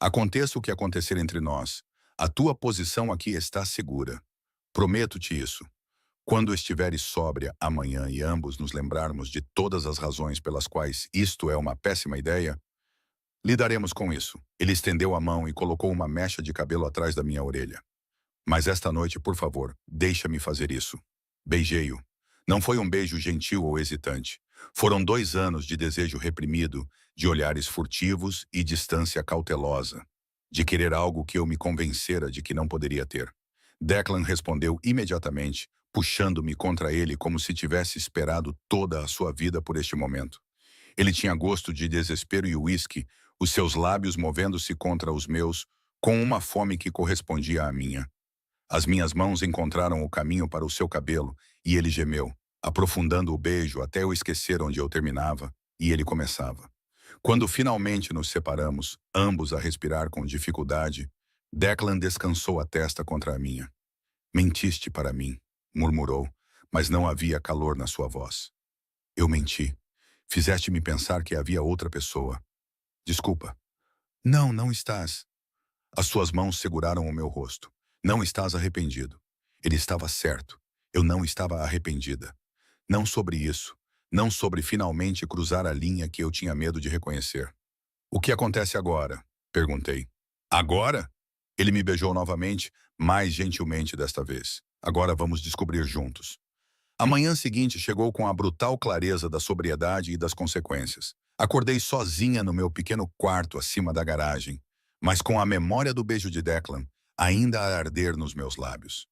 Aconteça o que acontecer entre nós. A tua posição aqui está segura. Prometo-te isso. Quando estiveres sóbria amanhã e ambos nos lembrarmos de todas as razões pelas quais isto é uma péssima ideia, lidaremos com isso. Ele estendeu a mão e colocou uma mecha de cabelo atrás da minha orelha. Mas esta noite, por favor, deixa-me fazer isso. Beijei-o. Não foi um beijo gentil ou hesitante. Foram 2 anos de desejo reprimido, de olhares furtivos e distância cautelosa, de querer algo que eu me convencera de que não poderia ter. Declan respondeu imediatamente, puxando-me contra ele como se tivesse esperado toda a sua vida por este momento. Ele tinha gosto de desespero e uísque, os seus lábios movendo-se contra os meus, com uma fome que correspondia à minha. As minhas mãos encontraram o caminho para o seu cabelo, e ele gemeu, aprofundando o beijo até eu esquecer onde eu terminava, e ele começava. Quando finalmente nos separamos, ambos a respirar com dificuldade, Declan descansou a testa contra a minha. Mentiste para mim, murmurou, mas não havia calor na sua voz. Eu menti. Fizeste-me pensar que havia outra pessoa. Desculpa. Não, não estás. As suas mãos seguraram o meu rosto. Não estás arrependido. Ele estava certo. Eu não estava arrependida. Não sobre isso. Não sobre finalmente cruzar a linha que eu tinha medo de reconhecer. O que acontece agora? Perguntei. Agora? Ele me beijou novamente, mais gentilmente desta vez. Agora vamos descobrir juntos. A manhã seguinte chegou com a brutal clareza da sobriedade e das consequências. Acordei sozinha no meu pequeno quarto acima da garagem, mas com a memória do beijo de Declan ainda a arder nos meus lábios.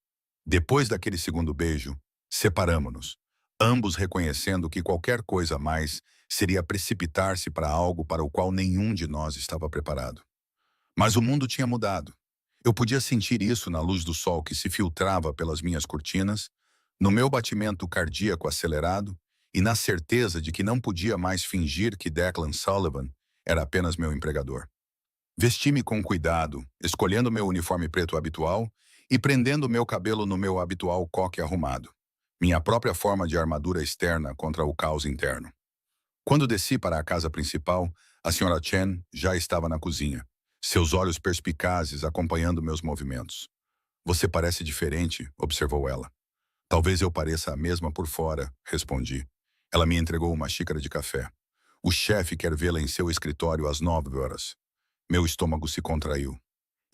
Depois daquele segundo beijo, separamo-nos, ambos reconhecendo que qualquer coisa a mais seria precipitar-se para algo para o qual nenhum de nós estava preparado. Mas o mundo tinha mudado. Eu podia sentir isso na luz do sol que se filtrava pelas minhas cortinas, no meu batimento cardíaco acelerado e na certeza de que não podia mais fingir que Declan Sullivan era apenas meu empregador. Vesti-me com cuidado, escolhendo meu uniforme preto habitual e prendendo meu cabelo no meu habitual coque arrumado, minha própria forma de armadura externa contra o caos interno. Quando desci para a casa principal, a Sra. Chen já estava na cozinha, seus olhos perspicazes acompanhando meus movimentos. Você parece diferente, observou ela. Talvez eu pareça a mesma por fora, respondi. Ela me entregou uma xícara de café. O chefe quer vê-la em seu escritório às 9 horas. Meu estômago se contraiu.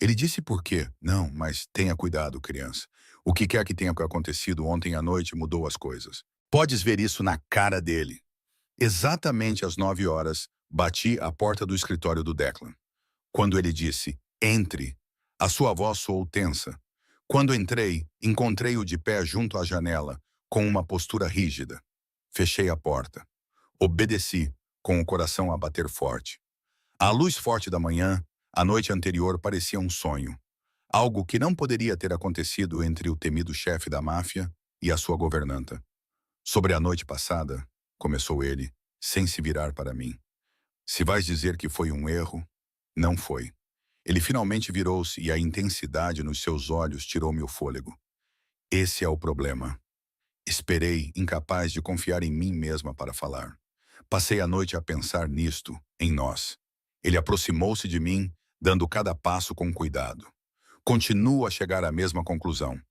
Ele disse por quê? Não, mas tenha cuidado, criança. O que quer que tenha acontecido ontem à noite mudou as coisas. Podes ver isso na cara dele. Exatamente às 9 horas, bati à porta do escritório do Declan. Quando ele disse, entre, a sua voz soou tensa. Quando entrei, encontrei-o de pé junto à janela, com uma postura rígida. Fechei a porta. Obedeci, com o coração a bater forte. À luz forte da manhã, a noite anterior parecia um sonho. Algo que não poderia ter acontecido entre o temido chefe da máfia e a sua governanta. Sobre a noite passada, começou ele, sem se virar para mim. Se vais dizer que foi um erro, não foi. Ele finalmente virou-se e a intensidade nos seus olhos tirou-me o fôlego. Esse é o problema. Esperei, incapaz de confiar em mim mesma para falar. Passei a noite a pensar nisto, em nós. Ele aproximou-se de mim, dando cada passo com cuidado. Continuo a chegar à mesma conclusão.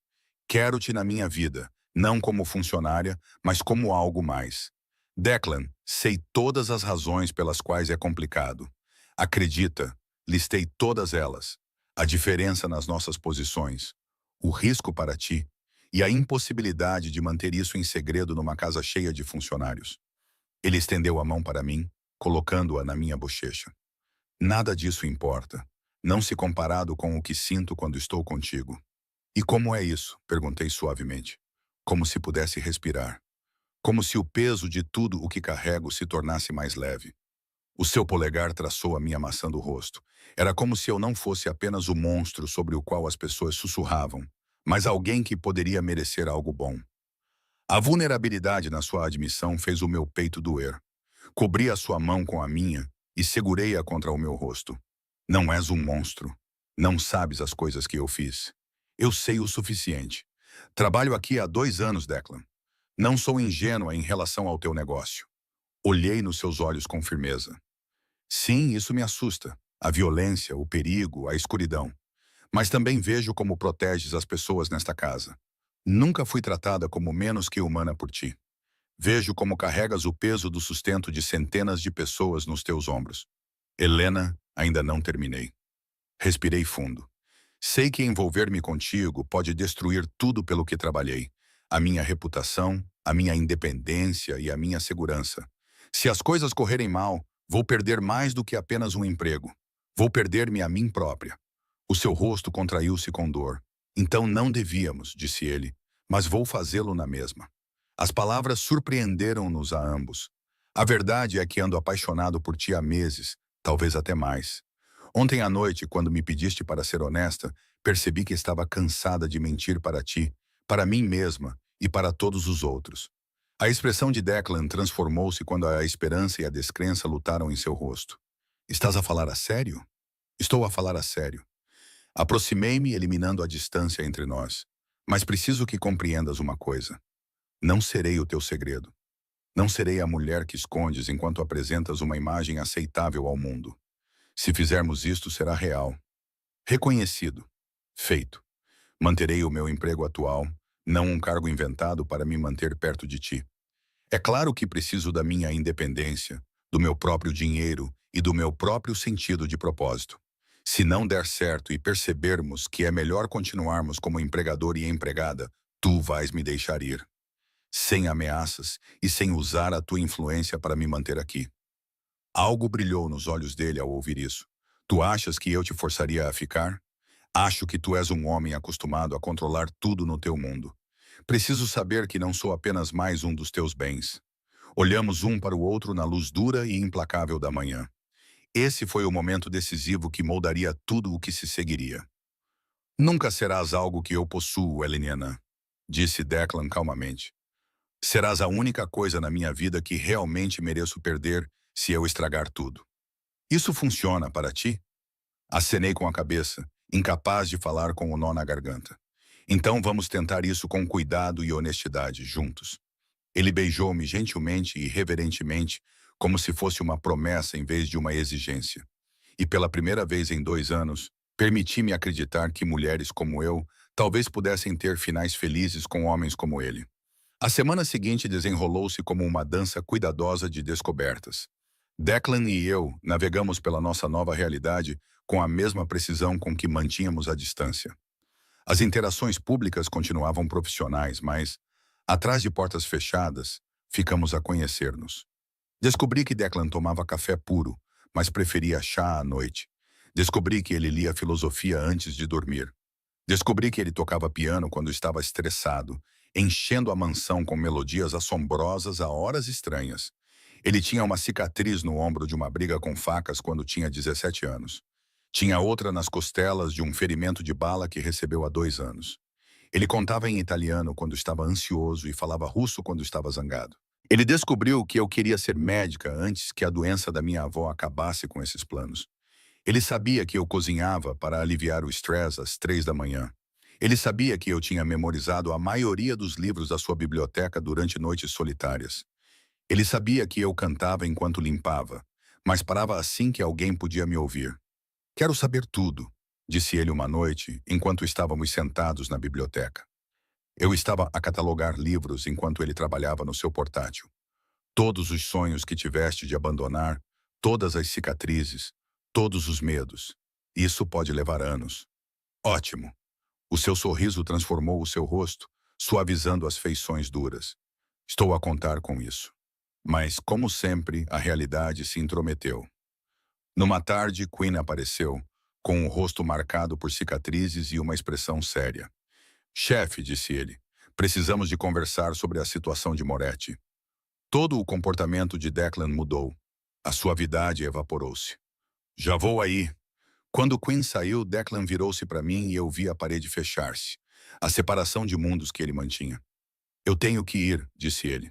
Quero-te na minha vida, não como funcionária, mas como algo mais. Declan, sei todas as razões pelas quais é complicado. Acredita, listei todas elas. A diferença nas nossas posições, o risco para ti e a impossibilidade de manter isso em segredo numa casa cheia de funcionários. Ele estendeu a mão para mim, colocando-a na minha bochecha. Nada disso importa, não se comparado com o que sinto quando estou contigo. E como é isso? Perguntei suavemente. Como se pudesse respirar. Como se o peso de tudo o que carrego se tornasse mais leve. O seu polegar traçou a minha maçã do rosto. Era como se eu não fosse apenas o monstro sobre o qual as pessoas sussurravam, mas alguém que poderia merecer algo bom. A vulnerabilidade na sua admissão fez o meu peito doer. Cobri a sua mão com a minha e segurei-a contra o meu rosto. Não és um monstro. Não sabes as coisas que eu fiz. Eu sei o suficiente. Trabalho aqui há 2 anos, Declan. Não sou ingênua em relação ao teu negócio. Olhei nos seus olhos com firmeza. Sim, isso me assusta. A violência, o perigo, a escuridão. Mas também vejo como proteges as pessoas nesta casa. Nunca fui tratada como menos que humana por ti. Vejo como carregas o peso do sustento de centenas de pessoas nos teus ombros. Helena, ainda não terminei. Respirei fundo. Sei que envolver-me contigo pode destruir tudo pelo que trabalhei. A minha reputação, a minha independência e a minha segurança. Se as coisas correrem mal, vou perder mais do que apenas um emprego. Vou perder-me a mim própria. O seu rosto contraiu-se com dor. Então não devíamos, disse ele, mas vou fazê-lo na mesma. As palavras surpreenderam-nos a ambos. A verdade é que ando apaixonado por ti há meses, talvez até mais. Ontem à noite, quando me pediste para ser honesta, percebi que estava cansada de mentir para ti, para mim mesma e para todos os outros. A expressão de Declan transformou-se quando a esperança e a descrença lutaram em seu rosto. Estás a falar a sério? Estou a falar a sério. Aproximei-me, eliminando a distância entre nós. Mas preciso que compreendas uma coisa. Não serei o teu segredo. Não serei a mulher que escondes enquanto apresentas uma imagem aceitável ao mundo. Se fizermos isto, será real. Reconhecido. Feito. Manterei o meu emprego atual, não um cargo inventado para me manter perto de ti. É claro que preciso da minha independência, do meu próprio dinheiro e do meu próprio sentido de propósito. Se não der certo e percebermos que é melhor continuarmos como empregador e empregada, tu vais me deixar ir. Sem ameaças e sem usar a tua influência para me manter aqui. Algo brilhou nos olhos dele ao ouvir isso. Tu achas que eu te forçaria a ficar? Acho que tu és um homem acostumado a controlar tudo no teu mundo. Preciso saber que não sou apenas mais um dos teus bens. Olhamos um para o outro na luz dura e implacável da manhã. Esse foi o momento decisivo que moldaria tudo o que se seguiria. Nunca serás algo que eu possuo, Helena, disse Declan calmamente. Serás a única coisa na minha vida que realmente mereço perder se eu estragar tudo. Isso funciona para ti? Acenei com a cabeça, incapaz de falar com o nó na garganta. Então vamos tentar isso com cuidado e honestidade, juntos. Ele beijou-me gentilmente e reverentemente, como se fosse uma promessa em vez de uma exigência. E pela primeira vez em 2 anos, permiti-me acreditar que mulheres como eu talvez pudessem ter finais felizes com homens como ele. A semana seguinte desenrolou-se como uma dança cuidadosa de descobertas. Declan e eu navegamos pela nossa nova realidade com a mesma precisão com que mantínhamos a distância. As interações públicas continuavam profissionais, mas, atrás de portas fechadas, ficamos a conhecer-nos. Descobri que Declan tomava café puro, mas preferia chá à noite. Descobri que ele lia filosofia antes de dormir. Descobri que ele tocava piano quando estava estressado, enchendo a mansão com melodias assombrosas a horas estranhas. Ele tinha uma cicatriz no ombro de uma briga com facas quando tinha 17 anos. Tinha outra nas costelas de um ferimento de bala que recebeu há 2 anos. Ele contava em italiano quando estava ansioso e falava russo quando estava zangado. Ele descobriu que eu queria ser médica antes que a doença da minha avó acabasse com esses planos. Ele sabia que eu cozinhava para aliviar o estresse às 3 da manhã. Ele sabia que eu tinha memorizado a maioria dos livros da sua biblioteca durante noites solitárias. Ele sabia que eu cantava enquanto limpava, mas parava assim que alguém podia me ouvir. Quero saber tudo, disse ele uma noite, enquanto estávamos sentados na biblioteca. Eu estava a catalogar livros enquanto ele trabalhava no seu portátil. Todos os sonhos que tiveste de abandonar, todas as cicatrizes, todos os medos. Isso pode levar anos. Ótimo. O seu sorriso transformou o seu rosto, suavizando as feições duras. Estou a contar com isso. Mas, como sempre, a realidade se intrometeu. Numa tarde, Quinn apareceu, com o rosto marcado por cicatrizes e uma expressão séria. Chefe, disse ele, precisamos de conversar sobre a situação de Moretti. Todo o comportamento de Declan mudou. A suavidade evaporou-se. Já vou aí. Quando Quinn saiu, Declan virou-se para mim e eu vi a parede fechar-se. A separação de mundos que ele mantinha. Eu tenho que ir, disse ele.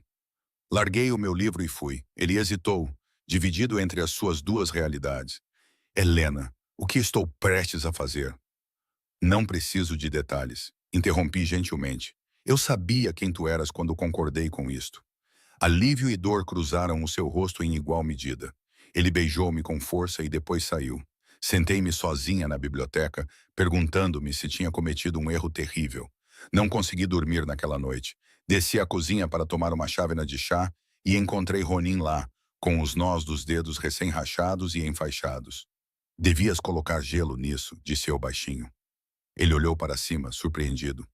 Larguei o meu livro e fui. Ele hesitou, dividido entre as suas 2 realidades. Helena, o que estou prestes a fazer? Não preciso de detalhes. Interrompi gentilmente. Eu sabia quem tu eras quando concordei com isto. Alívio e dor cruzaram o seu rosto em igual medida. Ele beijou-me com força e depois saiu. Sentei-me sozinha na biblioteca, perguntando-me se tinha cometido um erro terrível. Não consegui dormir naquela noite. Desci à cozinha para tomar uma chávena de chá e encontrei Ronin lá, com os nós dos dedos recém-rachados e enfaixados. Devias colocar gelo nisso, disse eu baixinho. Ele olhou para cima, surpreendido.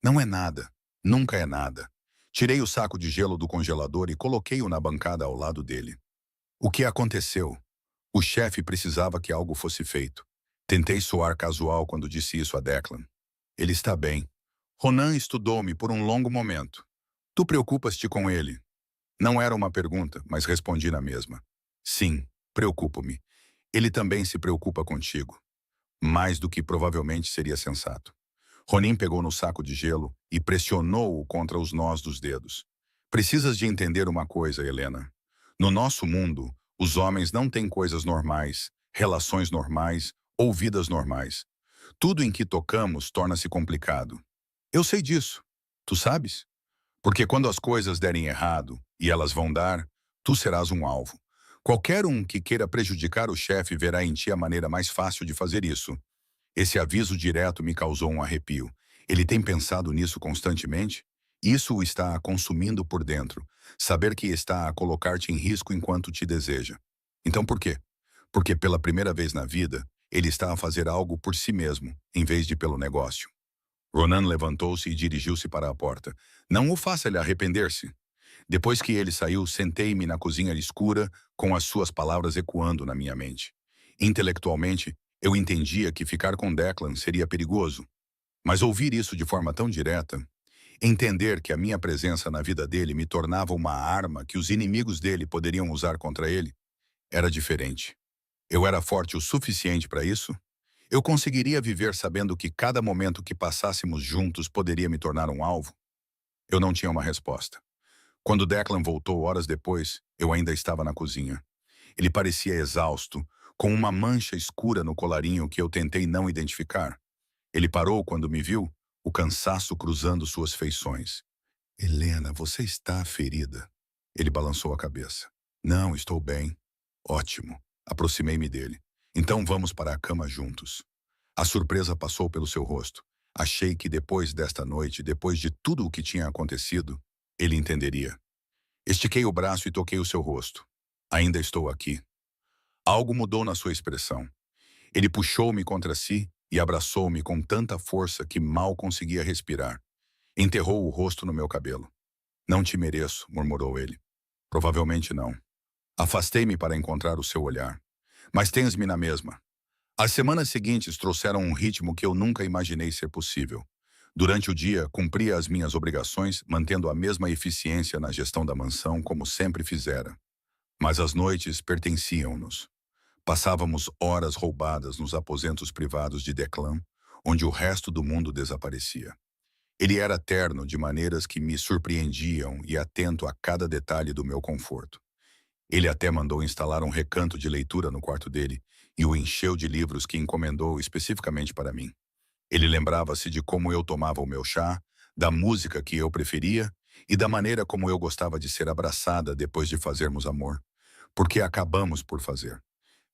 Não é nada. Nunca é nada. Tirei o saco de gelo do congelador e coloquei-o na bancada ao lado dele. O que aconteceu? O chefe precisava que algo fosse feito. Tentei soar casual quando disse isso a Declan. Ele está bem. Ronan estudou-me por um longo momento. Tu preocupas-te com ele? Não era uma pergunta, mas respondi na mesma. Sim, preocupo-me. Ele também se preocupa contigo. Mais do que provavelmente seria sensato. Ronin pegou no saco de gelo e pressionou-o contra os nós dos dedos. Precisas de entender uma coisa, Helena. No nosso mundo, os homens não têm coisas normais, relações normais ou vidas normais. Tudo em que tocamos torna-se complicado. Eu sei disso. Tu sabes? Porque quando as coisas derem errado, e elas vão dar, tu serás um alvo. Qualquer um que queira prejudicar o chefe verá em ti a maneira mais fácil de fazer isso. Esse aviso direto me causou um arrepio. Ele tem pensado nisso constantemente? Isso o está a consumindo por dentro. Saber que está a colocar-te em risco enquanto te deseja. Então por quê? Porque pela primeira vez na vida, ele está a fazer algo por si mesmo, em vez de pelo negócio. Ronan levantou-se e dirigiu-se para a porta. Não o faça-lhe arrepender-se. Depois que ele saiu, sentei-me na cozinha escura, com as suas palavras ecoando na minha mente. Intelectualmente, eu entendia que ficar com Declan seria perigoso. Mas ouvir isso de forma tão direta, entender que a minha presença na vida dele me tornava uma arma que os inimigos dele poderiam usar contra ele, era diferente. Eu era forte o suficiente para isso? Eu conseguiria viver sabendo que cada momento que passássemos juntos poderia me tornar um alvo? Eu não tinha uma resposta. Quando Declan voltou horas depois, eu ainda estava na cozinha. Ele parecia exausto, com uma mancha escura no colarinho que eu tentei não identificar. Ele parou quando me viu, o cansaço cruzando suas feições. Helena, você está ferida. Ele balançou a cabeça. Não, estou bem. Ótimo. Aproximei-me dele. Então vamos para a cama juntos. A surpresa passou pelo seu rosto. Achei que depois desta noite, depois de tudo o que tinha acontecido, ele entenderia. Estiquei o braço e toquei o seu rosto. Ainda estou aqui. Algo mudou na sua expressão. Ele puxou-me contra si e abraçou-me com tanta força que mal conseguia respirar. Enterrou o rosto no meu cabelo. Não te mereço, murmurou ele. Provavelmente não. Afastei-me para encontrar o seu olhar. Mas tens-me na mesma. As semanas seguintes trouxeram um ritmo que eu nunca imaginei ser possível. Durante o dia, cumpria as minhas obrigações, mantendo a mesma eficiência na gestão da mansão como sempre fizera. Mas as noites pertenciam-nos. Passávamos horas roubadas nos aposentos privados de Declan, onde o resto do mundo desaparecia. Ele era terno de maneiras que me surpreendiam e atento a cada detalhe do meu conforto. Ele até mandou instalar um recanto de leitura no quarto dele e o encheu de livros que encomendou especificamente para mim. Ele lembrava-se de como eu tomava o meu chá, da música que eu preferia e da maneira como eu gostava de ser abraçada depois de fazermos amor, porque acabamos por fazer.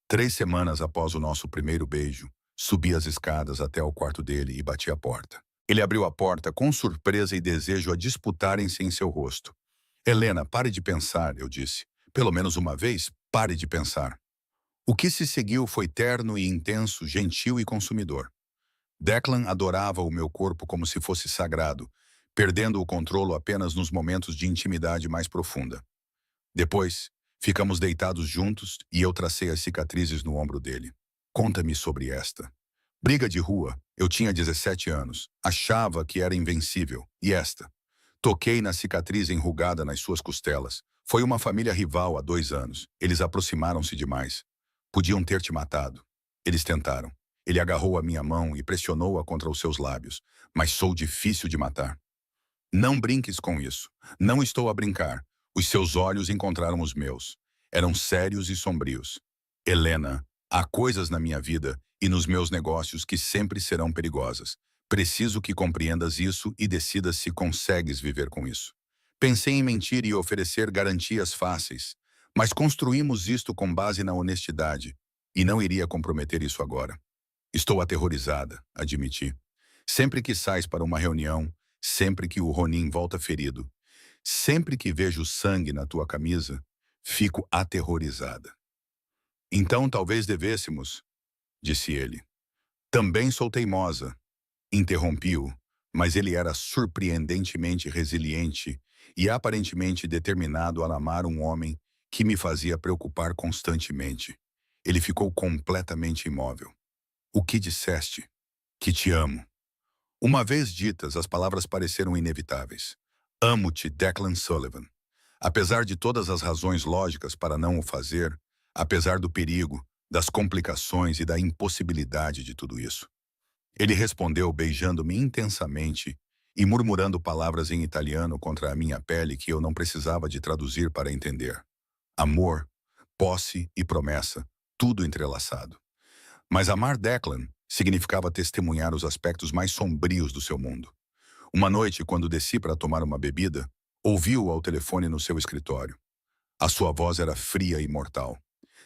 3 semanas após o nosso primeiro beijo, subi as escadas até o quarto dele e bati a porta. Ele abriu a porta com surpresa e desejo a disputarem-se em seu rosto. Helena, pare de pensar, eu disse. Pelo menos uma vez, pare de pensar. O que se seguiu foi terno e intenso, gentil e consumidor. Declan adorava o meu corpo como se fosse sagrado, perdendo o controle apenas nos momentos de intimidade mais profunda. Depois, ficamos deitados juntos e eu tracei as cicatrizes no ombro dele. Conta-me sobre esta. Briga de rua. Eu tinha 17 anos. Achava que era invencível. E esta? Toquei na cicatriz enrugada nas suas costelas. Foi uma família rival há 2 anos. Eles aproximaram-se demais. Podiam ter te matado. Eles tentaram. Ele agarrou a minha mão e pressionou-a contra os seus lábios. Mas sou difícil de matar. Não brinques com isso. Não estou a brincar. Os seus olhos encontraram os meus. Eram sérios e sombrios. Helena, há coisas na minha vida e nos meus negócios que sempre serão perigosas. Preciso que compreendas isso e decidas se consegues viver com isso. Pensei em mentir e oferecer garantias fáceis, mas construímos isto com base na honestidade, e não iria comprometer isso agora. Estou aterrorizada, admiti. Sempre que sais para uma reunião, Sempre que o Ronin volta ferido, sempre que vejo sangue na tua camisa, fico aterrorizada. Então talvez devêssemos, disse ele. Também sou teimosa, interrompi-o, mas ele era surpreendentemente resiliente e aparentemente determinado a amar um homem que me fazia preocupar constantemente. Ele ficou completamente imóvel. O que disseste? Que te amo. Uma vez ditas, as palavras pareceram inevitáveis. Amo-te, Declan Sullivan. Apesar de todas as razões lógicas para não o fazer, apesar do perigo, das complicações e da impossibilidade de tudo isso. Ele respondeu beijando-me intensamente e murmurando palavras em italiano contra a minha pele que eu não precisava de traduzir para entender. Amor, posse e promessa, tudo entrelaçado. Mas amar Declan significava testemunhar os aspectos mais sombrios do seu mundo. Uma noite, quando desci para tomar uma bebida, ouvi-o ao telefone no seu escritório. A sua voz era fria e mortal.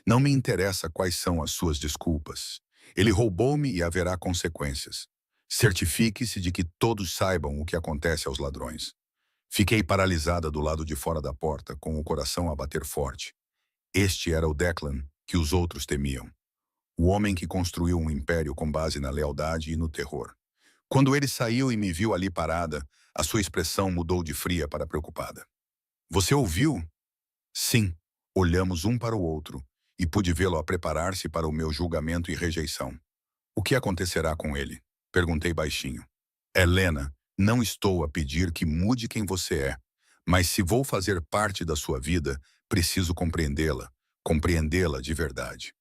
Não me interessa quais são as suas desculpas. Ele roubou-me e haverá consequências. Certifique-se de que todos saibam o que acontece aos ladrões. Fiquei paralisada do lado de fora da porta, com o coração a bater forte. Este era o Declan que os outros temiam. O homem que construiu um império com base na lealdade e no terror. Quando ele saiu e me viu ali parada, a sua expressão mudou de fria para preocupada. Você ouviu? Sim. Olhamos um para o outro e pude vê-lo a preparar-se para o meu julgamento e rejeição. O que acontecerá com ele? Perguntei baixinho. Helena, não estou a pedir que mude quem você é, mas se vou fazer parte da sua vida, preciso compreendê-la de verdade.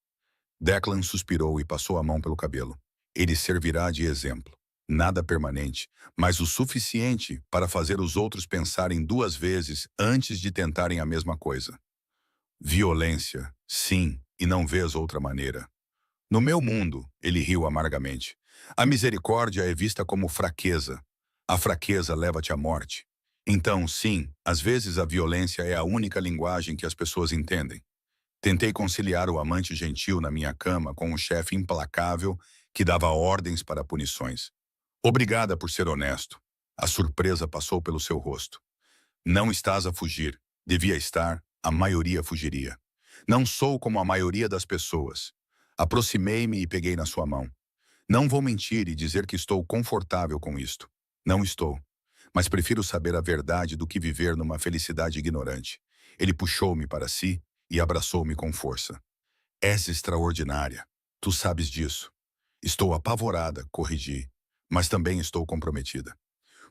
Declan suspirou e passou a mão pelo cabelo. Ele servirá de exemplo. Nada permanente, mas o suficiente para fazer os outros pensarem duas vezes antes de tentarem a mesma coisa. Violência, sim, e não vês outra maneira. No meu mundo, ele riu amargamente, a misericórdia é vista como fraqueza. A fraqueza leva-te à morte. Então, sim, às vezes a violência é a única linguagem que as pessoas entendem. Tentei conciliar o amante gentil na minha cama com um chefe implacável que dava ordens para punições. Obrigada por ser honesto. A surpresa passou pelo seu rosto. Não estás a fugir. Devia estar, a maioria fugiria. Não sou como a maioria das pessoas. Aproximei-me e peguei na sua mão. Não vou mentir e dizer que estou confortável com isto. Não estou. Mas prefiro saber a verdade do que viver numa felicidade ignorante. Ele puxou-me para si e abraçou-me com força. És extraordinária. Tu sabes disso. Estou apavorada, corrigi, mas também estou comprometida.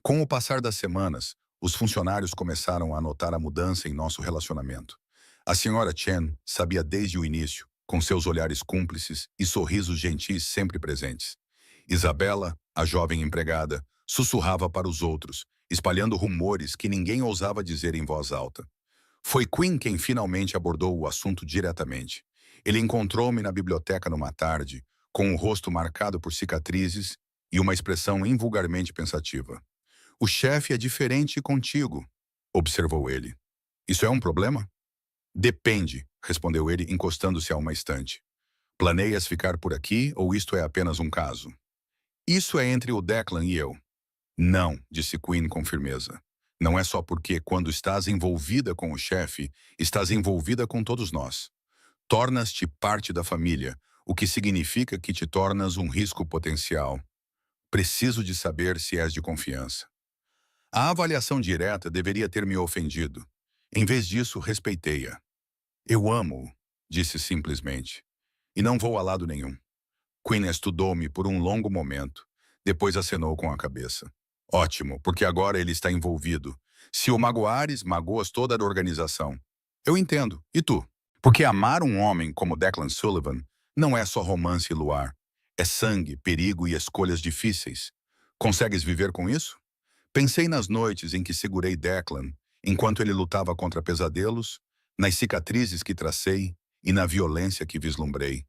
Com o passar das semanas, os funcionários começaram a notar a mudança em nosso relacionamento. A senhora Chen sabia desde o início, com seus olhares cúmplices e sorrisos gentis sempre presentes. Isabela, a jovem empregada, sussurrava para os outros, espalhando rumores que ninguém ousava dizer em voz alta. Foi Quinn quem finalmente abordou o assunto diretamente. Ele encontrou-me na biblioteca numa tarde, com o rosto marcado por cicatrizes e uma expressão invulgarmente pensativa. O chefe é diferente contigo, observou ele. Isso é um problema? Depende, respondeu ele, encostando-se a uma estante. Planeias ficar por aqui ou isto é apenas um caso? Isso é entre o Declan e eu. Não, disse Quinn com firmeza. Não é só porque, quando estás envolvida com o chefe, estás envolvida com todos nós. Tornas-te parte da família, o que significa que te tornas um risco potencial. Preciso de saber se és de confiança. A avaliação direta deveria ter me ofendido. Em vez disso, respeitei-a. Eu amo-o, disse simplesmente. E não vou a lado nenhum. Quinn estudou-me por um longo momento. Depois acenou com a cabeça. Ótimo, porque agora ele está envolvido. Se o magoares, magoas toda a organização. Eu entendo. E tu? Porque amar um homem como Declan Sullivan não é só romance e luar. É sangue, perigo e escolhas difíceis. Consegues viver com isso? Pensei nas noites em que segurei Declan, enquanto ele lutava contra pesadelos, nas cicatrizes que tracei e na violência que vislumbrei.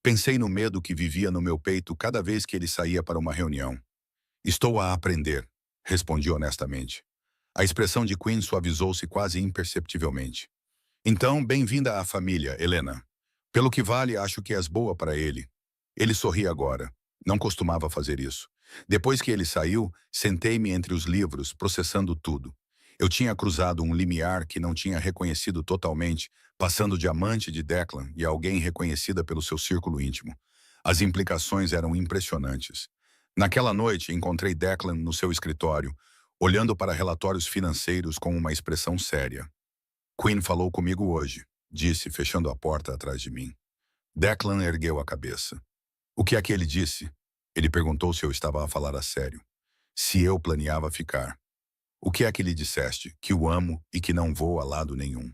Pensei no medo que vivia no meu peito cada vez que ele saía para uma reunião. Estou a aprender, respondi honestamente. A expressão de Quinn suavizou-se quase imperceptivelmente. Então, bem-vinda à família, Helena. Pelo que vale, acho que és boa para ele. Ele sorri agora. Não costumava fazer isso. Depois que ele saiu, sentei-me entre os livros, processando tudo. Eu tinha cruzado um limiar que não tinha reconhecido totalmente, passando de amante de Declan e alguém reconhecida pelo seu círculo íntimo. As implicações eram impressionantes. Naquela noite, encontrei Declan no seu escritório, olhando para relatórios financeiros com uma expressão séria. Quinn falou comigo hoje, disse, fechando a porta atrás de mim. Declan ergueu a cabeça. O que é que ele disse? Ele perguntou se eu estava a falar a sério. Se eu planeava ficar. O que é que lhe disseste? Que o amo e que não vou a lado nenhum.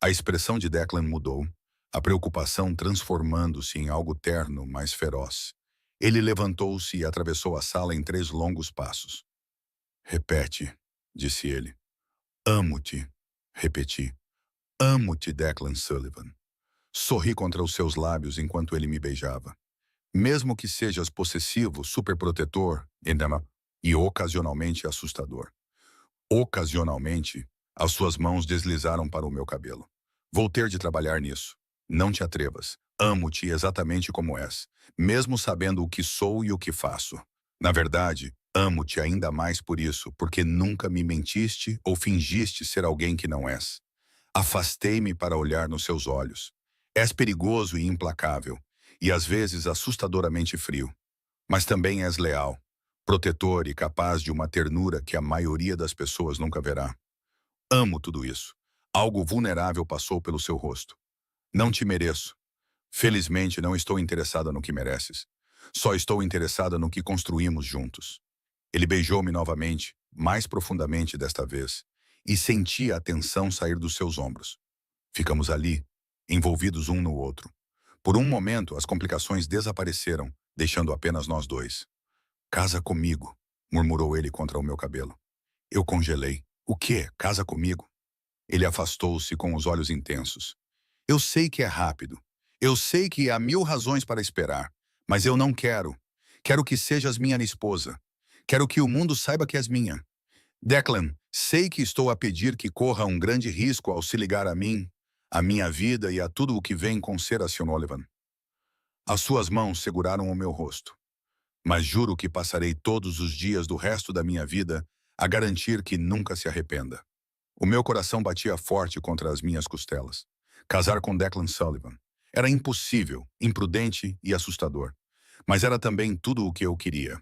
A expressão de Declan mudou, a preocupação transformando-se em algo terno, mais feroz. Ele levantou-se e atravessou a sala em 3 longos passos. Repete, disse ele. Amo-te, repeti. Amo-te, Declan Sullivan. Sorri contra os seus lábios enquanto ele me beijava. Mesmo que sejas possessivo, superprotetor, e ocasionalmente assustador. Ocasionalmente, as suas mãos deslizaram para o meu cabelo. Vou ter de trabalhar nisso. Não te atrevas. Amo-te exatamente como és, mesmo sabendo o que sou e o que faço. Na verdade, amo-te ainda mais por isso, porque nunca me mentiste ou fingiste ser alguém que não és. Afastei-me para olhar nos seus olhos. És perigoso e implacável, e às vezes assustadoramente frio. Mas também és leal, protetor e capaz de uma ternura que a maioria das pessoas nunca verá. Amo tudo isso. Algo vulnerável passou pelo seu rosto. Não te mereço. Felizmente não estou interessada no que mereces. Só estou interessada no que construímos juntos. Ele beijou-me novamente, mais profundamente desta vez, e senti a tensão sair dos seus ombros. Ficamos ali, envolvidos um no outro. Por um momento, as complicações desapareceram, deixando apenas nós dois. Casa comigo, murmurou ele contra o meu cabelo. Eu congelei. O quê? Casa comigo? Ele afastou-se com os olhos intensos. Eu sei que é rápido. Eu sei que há 1000 razões para esperar. Mas eu não quero. Quero que sejas minha esposa. Quero que o mundo saiba que és minha. Declan, sei que estou a pedir que corra um grande risco ao se ligar a mim, a minha vida e a tudo o que vem com ser a Sr. Olivan. As suas mãos seguraram o meu rosto. Mas juro que passarei todos os dias do resto da minha vida a garantir que nunca se arrependa. O meu coração batia forte contra as minhas costelas. Casar com Declan Sullivan era impossível, imprudente e assustador. Mas era também tudo o que eu queria.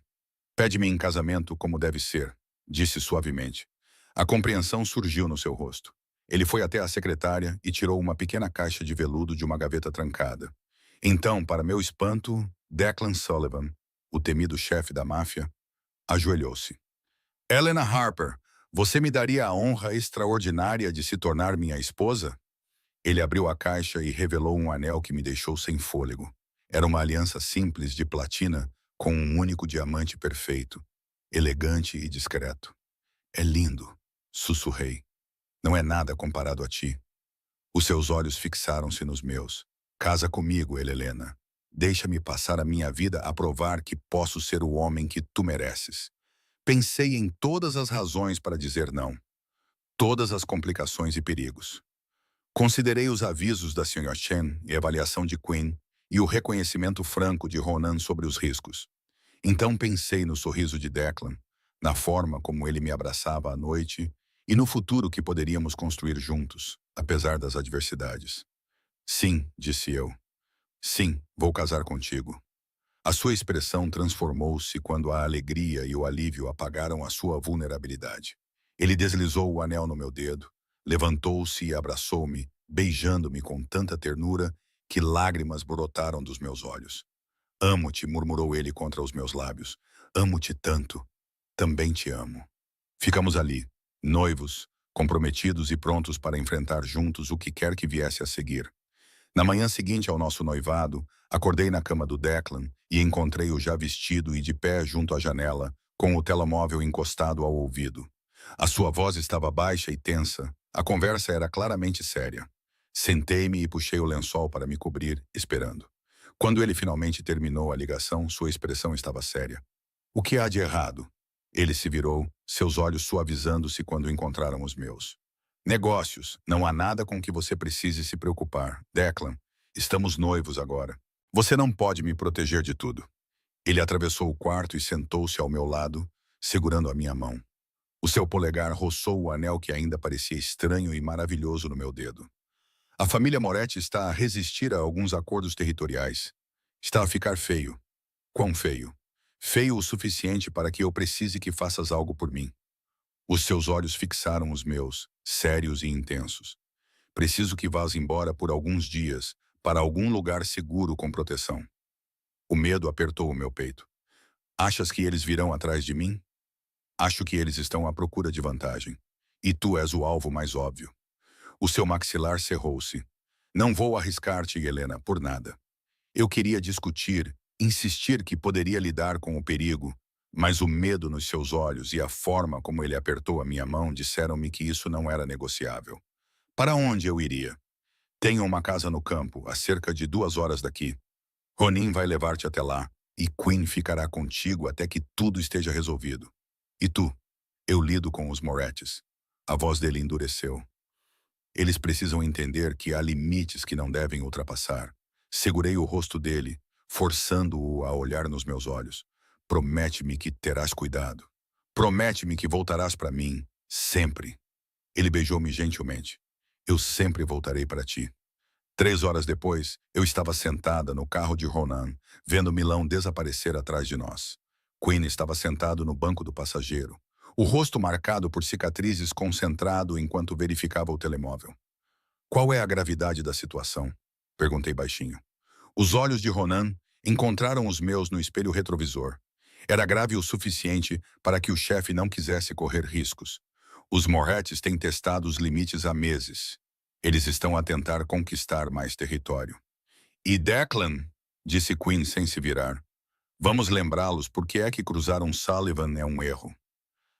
Pede-me em casamento como deve ser, disse suavemente. A compreensão surgiu no seu rosto. Ele foi até a secretária e tirou uma pequena caixa de veludo de uma gaveta trancada. Então, para meu espanto, Declan Sullivan, o temido chefe da máfia, ajoelhou-se. Helena Harper, você me daria a honra extraordinária de se tornar minha esposa? Ele abriu a caixa e revelou um anel que me deixou sem fôlego. Era uma aliança simples de platina com um único diamante perfeito, elegante e discreto. É lindo, sussurrei. Não é nada comparado a ti. Os seus olhos fixaram-se nos meus. Casa comigo, Helena. Deixa-me passar a minha vida a provar que posso ser o homem que tu mereces. Pensei em todas as razões para dizer não. Todas as complicações e perigos. Considerei os avisos da Sra. Chen e a avaliação de Quinn e o reconhecimento franco de Ronan sobre os riscos. Então pensei no sorriso de Declan, na forma como ele me abraçava à noite e no futuro que poderíamos construir juntos, apesar das adversidades. Sim, disse eu. Sim, vou casar contigo. A sua expressão transformou-se quando a alegria e o alívio apagaram a sua vulnerabilidade. Ele deslizou o anel no meu dedo, levantou-se e abraçou-me, beijando-me com tanta ternura que lágrimas brotaram dos meus olhos. Amo-te, murmurou ele contra os meus lábios. Amo-te tanto. Também te amo. Ficamos ali, noivos, comprometidos e prontos para enfrentar juntos o que quer que viesse a seguir. Na manhã seguinte ao nosso noivado, acordei na cama do Declan e encontrei-o já vestido e de pé junto à janela, com o telemóvel encostado ao ouvido. A sua voz estava baixa e tensa. A conversa era claramente séria. Sentei-me e puxei o lençol para me cobrir, esperando. Quando ele finalmente terminou a ligação, sua expressão estava séria. O que há de errado? Ele se virou, seus olhos suavizando-se quando encontraram os meus. Negócios, não há nada com que você precise se preocupar. Declan, estamos noivos agora. Você não pode me proteger de tudo. Ele atravessou o quarto e sentou-se ao meu lado, segurando a minha mão. O seu polegar roçou o anel que ainda parecia estranho e maravilhoso no meu dedo. A família Moretti está a resistir a alguns acordos territoriais. Está a ficar feio. Quão feio? Feio o suficiente para que eu precise que faças algo por mim. Os seus olhos fixaram os meus, sérios e intensos. Preciso que vás embora por alguns dias, para algum lugar seguro com proteção. O medo apertou o meu peito. Achas que eles virão atrás de mim? Acho que eles estão à procura de vantagem. E tu és o alvo mais óbvio. O seu maxilar cerrou-se. Não vou arriscar-te, Helena, por nada. Eu queria discutir, insistir que poderia lidar com o perigo, mas o medo nos seus olhos e a forma como ele apertou a minha mão disseram-me que isso não era negociável. Para onde eu iria? Tenho uma casa no campo, a cerca de 2 horas daqui. Ronin vai levar-te até lá, e Quinn ficará contigo até que tudo esteja resolvido. E tu? Eu lido com os Morettis. A voz dele endureceu. Eles precisam entender que há limites que não devem ultrapassar. Segurei o rosto dele, forçando-o a olhar nos meus olhos. Promete-me que terás cuidado. Promete-me que voltarás para mim, sempre. Ele beijou-me gentilmente. Eu sempre voltarei para ti. 3 horas depois, eu estava sentada no carro de Ronan, vendo Milão desaparecer atrás de nós. Quinn estava sentado no banco do passageiro, o rosto marcado por cicatrizes, concentrado enquanto verificava o telemóvel. Qual é a gravidade da situação? Perguntei baixinho. Os olhos de Ronan encontraram os meus no espelho retrovisor. Era grave o suficiente para que o chefe não quisesse correr riscos. Os Morettis têm testado os limites há meses. Eles estão a tentar conquistar mais território. E Declan, disse Quinn sem se virar. Vamos lembrá-los porque é que cruzar um Sullivan é um erro.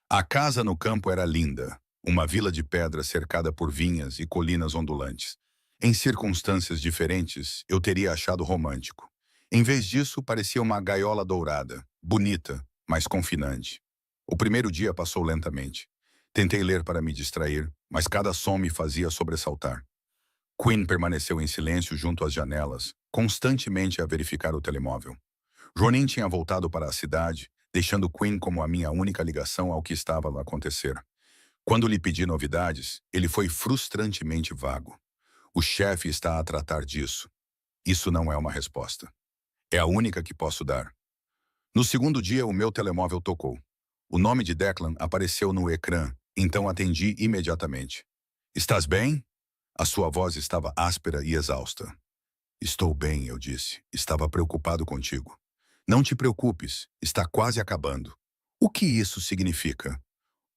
A casa no campo era linda, uma vila de pedra cercada por vinhas e colinas ondulantes. Em circunstâncias diferentes, eu teria achado romântico. Em vez disso, parecia uma gaiola dourada, bonita, mas confinante. O primeiro dia passou lentamente. Tentei ler para me distrair, mas cada som me fazia sobressaltar. Quinn permaneceu em silêncio junto às janelas, constantemente a verificar o telemóvel. Ronin tinha voltado para a cidade, deixando Quinn como a minha única ligação ao que estava a acontecer. Quando lhe pedi novidades, ele foi frustrantemente vago. O chefe está a tratar disso. Isso não é uma resposta. É a única que posso dar. No segundo dia, o meu telemóvel tocou. O nome de Declan apareceu no ecrã, então atendi imediatamente. Estás bem? A sua voz estava áspera e exausta. Estou bem, eu disse. Estava preocupado contigo. Não te preocupes, está quase acabando. O que isso significa?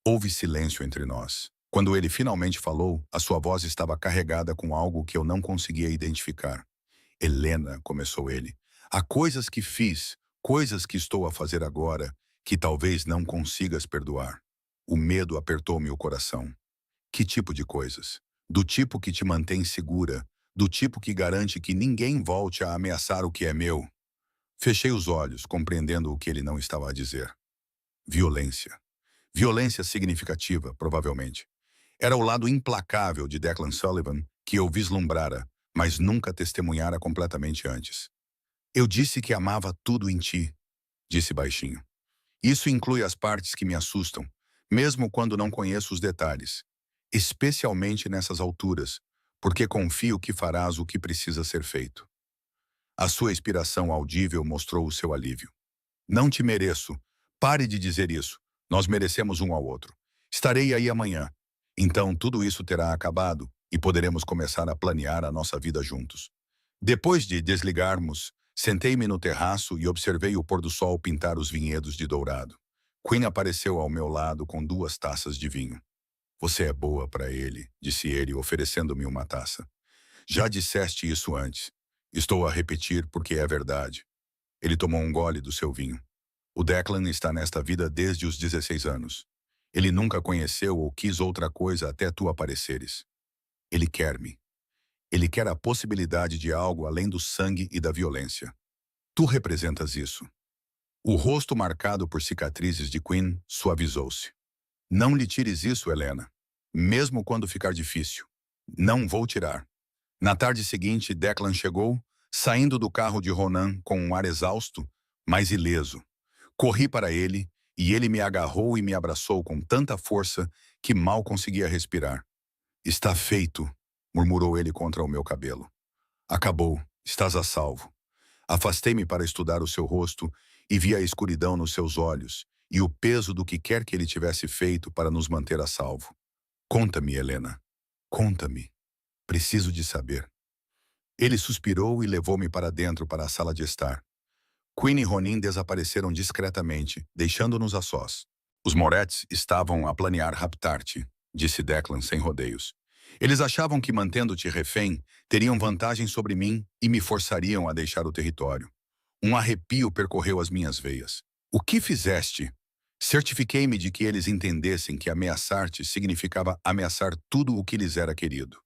Houve silêncio entre nós. Quando ele finalmente falou, a sua voz estava carregada com algo que eu não conseguia identificar. Helena, começou ele, há coisas que fiz, coisas que estou a fazer agora, que talvez não consigas perdoar. O medo apertou-me o coração. Que tipo de coisas? Do tipo que te mantém segura, do tipo que garante que ninguém volte a ameaçar o que é meu. Fechei os olhos, compreendendo o que ele não estava a dizer. Violência. Violência significativa, provavelmente. Era o lado implacável de Declan Sullivan que eu vislumbrara, mas nunca testemunhara completamente antes. Eu disse que amava tudo em ti, disse baixinho. Isso inclui as partes que me assustam, mesmo quando não conheço os detalhes. Especialmente nessas alturas, porque confio que farás o que precisa ser feito. A sua expiração audível mostrou o seu alívio. Não te mereço. Pare de dizer isso. Nós merecemos um ao outro. Estarei aí amanhã. Então tudo isso terá acabado e poderemos começar a planear a nossa vida juntos. Depois de desligarmos, sentei-me no terraço e observei o pôr-do-sol pintar os vinhedos de dourado. Quinn apareceu ao meu lado com 2 taças de vinho. Você é boa para ele, disse ele, oferecendo-me uma taça. Já disseste isso antes. Estou a repetir porque é verdade. Ele tomou um gole do seu vinho. O Declan está nesta vida desde os 16 anos. Ele nunca conheceu ou quis outra coisa até tu apareceres. Ele quer-me. Ele quer a possibilidade de algo além do sangue e da violência. Tu representas isso. O rosto marcado por cicatrizes de Quinn suavizou-se. Não lhe tires isso, Helena. Mesmo quando ficar difícil. Não vou tirar. Na tarde seguinte, Declan chegou, saindo do carro de Ronan com um ar exausto, mas ileso. Corri para ele, e ele me agarrou e me abraçou com tanta força que mal conseguia respirar. Está feito, murmurou ele contra o meu cabelo. Acabou, estás a salvo. Afastei-me para estudar o seu rosto e vi a escuridão nos seus olhos e o peso do que quer que ele tivesse feito para nos manter a salvo. Conta-me, Helena. Conta-me. Preciso de saber. Ele suspirou e levou-me para dentro para a sala de estar. Quinn e Ronin desapareceram discretamente, deixando-nos a sós. Os Moretz estavam a planear raptar-te, disse Declan sem rodeios. Eles achavam que, mantendo-te refém, teriam vantagem sobre mim e me forçariam a deixar o território. Um arrepio percorreu as minhas veias. O que fizeste? Certifiquei-me de que eles entendessem que ameaçar-te significava ameaçar tudo o que lhes era querido.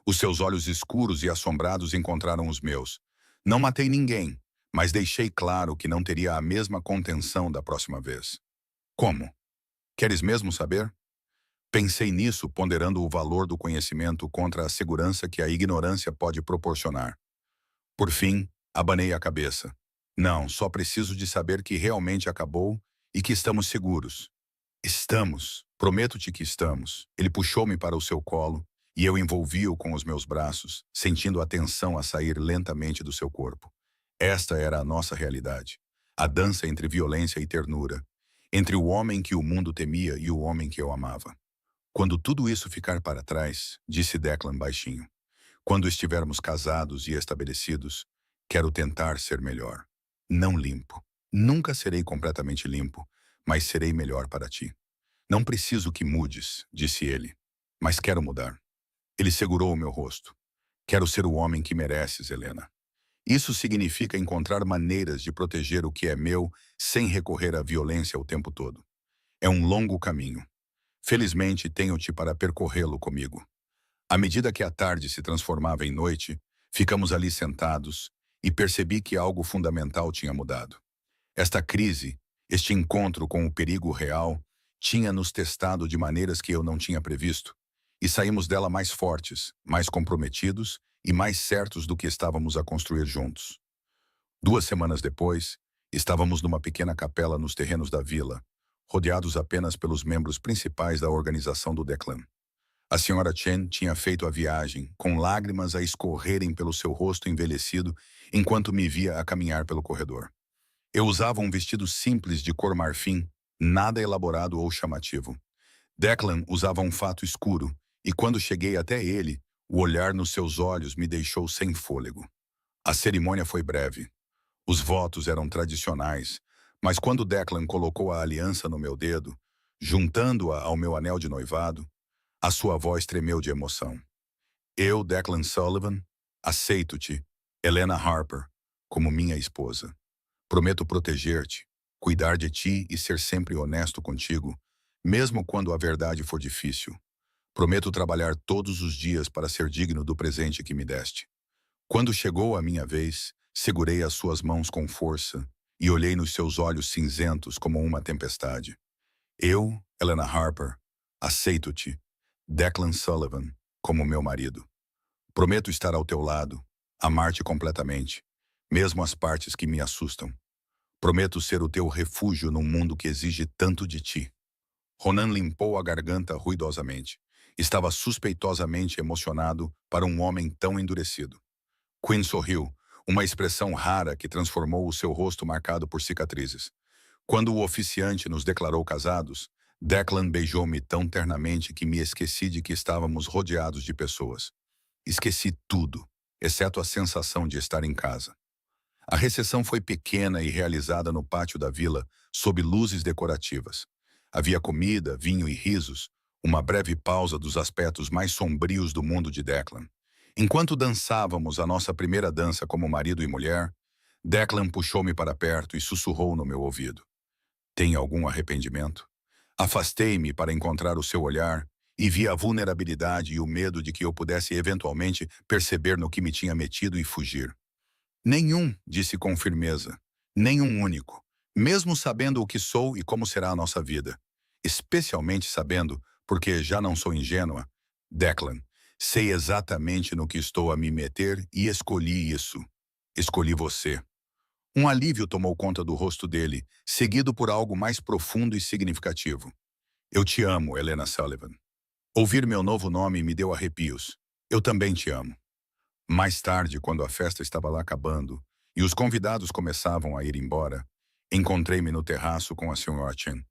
Os seus olhos escuros e assombrados encontraram os meus. Não matei ninguém, mas deixei claro que não teria a mesma contenção da próxima vez. Como? Queres mesmo saber? Pensei nisso, ponderando o valor do conhecimento contra a segurança que a ignorância pode proporcionar. Por fim, abanei a cabeça. Não, só preciso de saber que realmente acabou e que estamos seguros. Estamos. Prometo-te que estamos. Ele puxou-me para o seu colo e eu envolvi-o com os meus braços, sentindo a tensão a sair lentamente do seu corpo. Esta era a nossa realidade. A dança entre violência e ternura. Entre o homem que o mundo temia e o homem que eu amava. Quando tudo isso ficar para trás, disse Declan baixinho, quando estivermos casados e estabelecidos, quero tentar ser melhor. Não limpo. Nunca serei completamente limpo, mas serei melhor para ti. Não preciso que mudes, disse ele, mas quero mudar. Ele segurou o meu rosto. Quero ser o homem que mereces, Helena. Isso significa encontrar maneiras de proteger o que é meu sem recorrer à violência o tempo todo. É um longo caminho. Felizmente, tenho-te para percorrê-lo comigo. À medida que a tarde se transformava em noite, ficamos ali sentados e percebi que algo fundamental tinha mudado. Esta crise, este encontro com o perigo real, tinha nos testado de maneiras que eu não tinha previsto, e saímos dela mais fortes, mais comprometidos e mais certos do que estávamos a construir juntos. 2 semanas depois, estávamos numa pequena capela nos terrenos da vila, rodeados apenas pelos membros principais da organização do Declan. A senhora Chen tinha feito a viagem, com lágrimas a escorrerem pelo seu rosto envelhecido, enquanto me via a caminhar pelo corredor. Eu usava um vestido simples de cor marfim, nada elaborado ou chamativo. Declan usava um fato escuro, e quando cheguei até ele, o olhar nos seus olhos me deixou sem fôlego. A cerimônia foi breve. Os votos eram tradicionais, mas quando Declan colocou a aliança no meu dedo, juntando-a ao meu anel de noivado, a sua voz tremeu de emoção. Eu, Declan Sullivan, aceito-te, Helena Harper, como minha esposa. Prometo proteger-te, cuidar de ti e ser sempre honesto contigo, mesmo quando a verdade for difícil. Prometo trabalhar todos os dias para ser digno do presente que me deste. Quando chegou a minha vez, segurei as suas mãos com força e olhei nos seus olhos cinzentos como uma tempestade. Eu, Helena Harper, aceito-te, Declan Sullivan, como meu marido. Prometo estar ao teu lado, amar-te completamente, mesmo as partes que me assustam. Prometo ser o teu refúgio num mundo que exige tanto de ti. Ronan limpou a garganta ruidosamente. Estava suspeitosamente emocionado para um homem tão endurecido. Quinn sorriu, uma expressão rara que transformou o seu rosto marcado por cicatrizes. Quando o oficiante nos declarou casados, Declan beijou-me tão ternamente que me esqueci de que estávamos rodeados de pessoas. Esqueci tudo, exceto a sensação de estar em casa. A recepção foi pequena e realizada no pátio da vila, sob luzes decorativas. Havia comida, vinho e risos, uma breve pausa dos aspectos mais sombrios do mundo de Declan. Enquanto dançávamos a nossa primeira dança como marido e mulher, Declan puxou-me para perto e sussurrou no meu ouvido. Tem algum arrependimento? Afastei-me para encontrar o seu olhar e vi a vulnerabilidade e o medo de que eu pudesse eventualmente perceber no que me tinha metido e fugir. Nenhum, disse com firmeza. Nenhum único. Mesmo sabendo o que sou e como será a nossa vida. Especialmente sabendo, porque já não sou ingênua, Declan, sei exatamente no que estou a me meter e escolhi isso. Escolhi você. Um alívio tomou conta do rosto dele, seguido por algo mais profundo e significativo. Eu te amo, Helena Sullivan. Ouvir meu novo nome me deu arrepios. Eu também te amo. Mais tarde, quando a festa estava lá acabando e os convidados começavam a ir embora, encontrei-me no terraço com a Sra. Chen.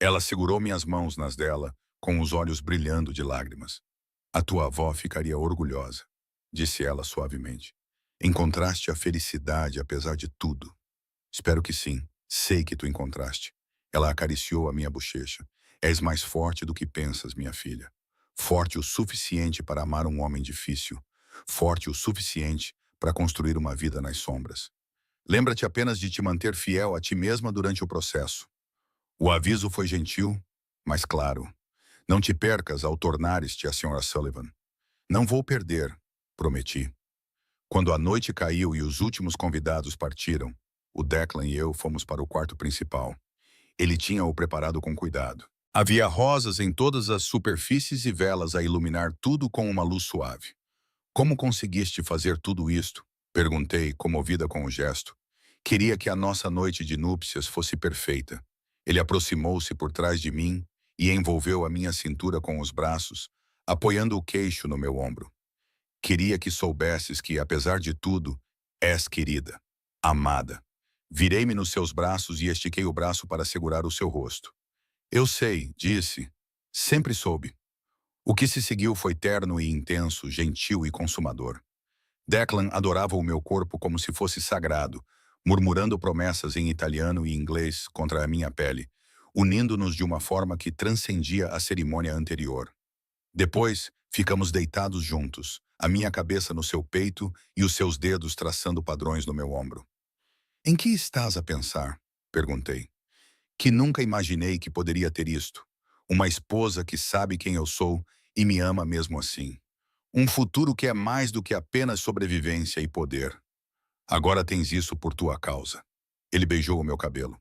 Ela segurou minhas mãos nas dela, com os olhos brilhando de lágrimas. A tua avó ficaria orgulhosa, disse ela suavemente. Encontraste a felicidade apesar de tudo. Espero que sim. Sei que tu encontraste. Ela acariciou a minha bochecha. És mais forte do que pensas, minha filha. Forte o suficiente para amar um homem difícil. Forte o suficiente para construir uma vida nas sombras. Lembra-te apenas de te manter fiel a ti mesma durante o processo. O aviso foi gentil, mas claro. Não te percas ao tornares-te a Sra. Sullivan. Não vou perder, prometi. Quando a noite caiu e os últimos convidados partiram, o Declan e eu fomos para o quarto principal. Ele tinha-o preparado com cuidado. Havia rosas em todas as superfícies e velas a iluminar tudo com uma luz suave. Como conseguiste fazer tudo isto? Perguntei, comovida com o gesto. Queria que a nossa noite de núpcias fosse perfeita. Ele aproximou-se por trás de mim e envolveu a minha cintura com os braços, apoiando o queixo no meu ombro. Queria que soubesses que, apesar de tudo, és querida, amada. Virei-me nos seus braços e estiquei o braço para segurar o seu rosto. Eu sei, disse. Sempre soube. O que se seguiu foi terno e intenso, gentil e consumador. Declan adorava o meu corpo como se fosse sagrado, murmurando promessas em italiano e inglês contra a minha pele, unindo-nos de uma forma que transcendia a cerimônia anterior. Depois, ficamos deitados juntos, a minha cabeça no seu peito e os seus dedos traçando padrões no meu ombro. Em que estás a pensar? Perguntei. Que nunca imaginei que poderia ter isto. Uma esposa que sabe quem eu sou e me ama mesmo assim. Um futuro que é mais do que apenas sobrevivência e poder. Agora tens isso por tua causa. Ele beijou o meu cabelo.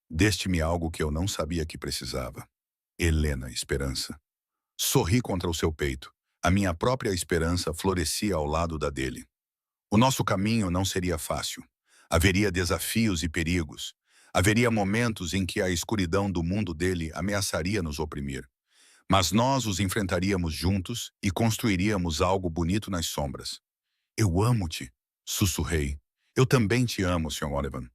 Deste-me algo que eu não sabia que precisava. Helena, esperança. Sorri contra o seu peito. A minha própria esperança florescia ao lado da dele. O nosso caminho não seria fácil. Haveria desafios e perigos. Haveria momentos em que a escuridão do mundo dele ameaçaria nos oprimir. Mas nós os enfrentaríamos juntos e construiríamos algo bonito nas sombras. Eu amo-te, sussurrei. Eu também te amo, Sr. Olivan.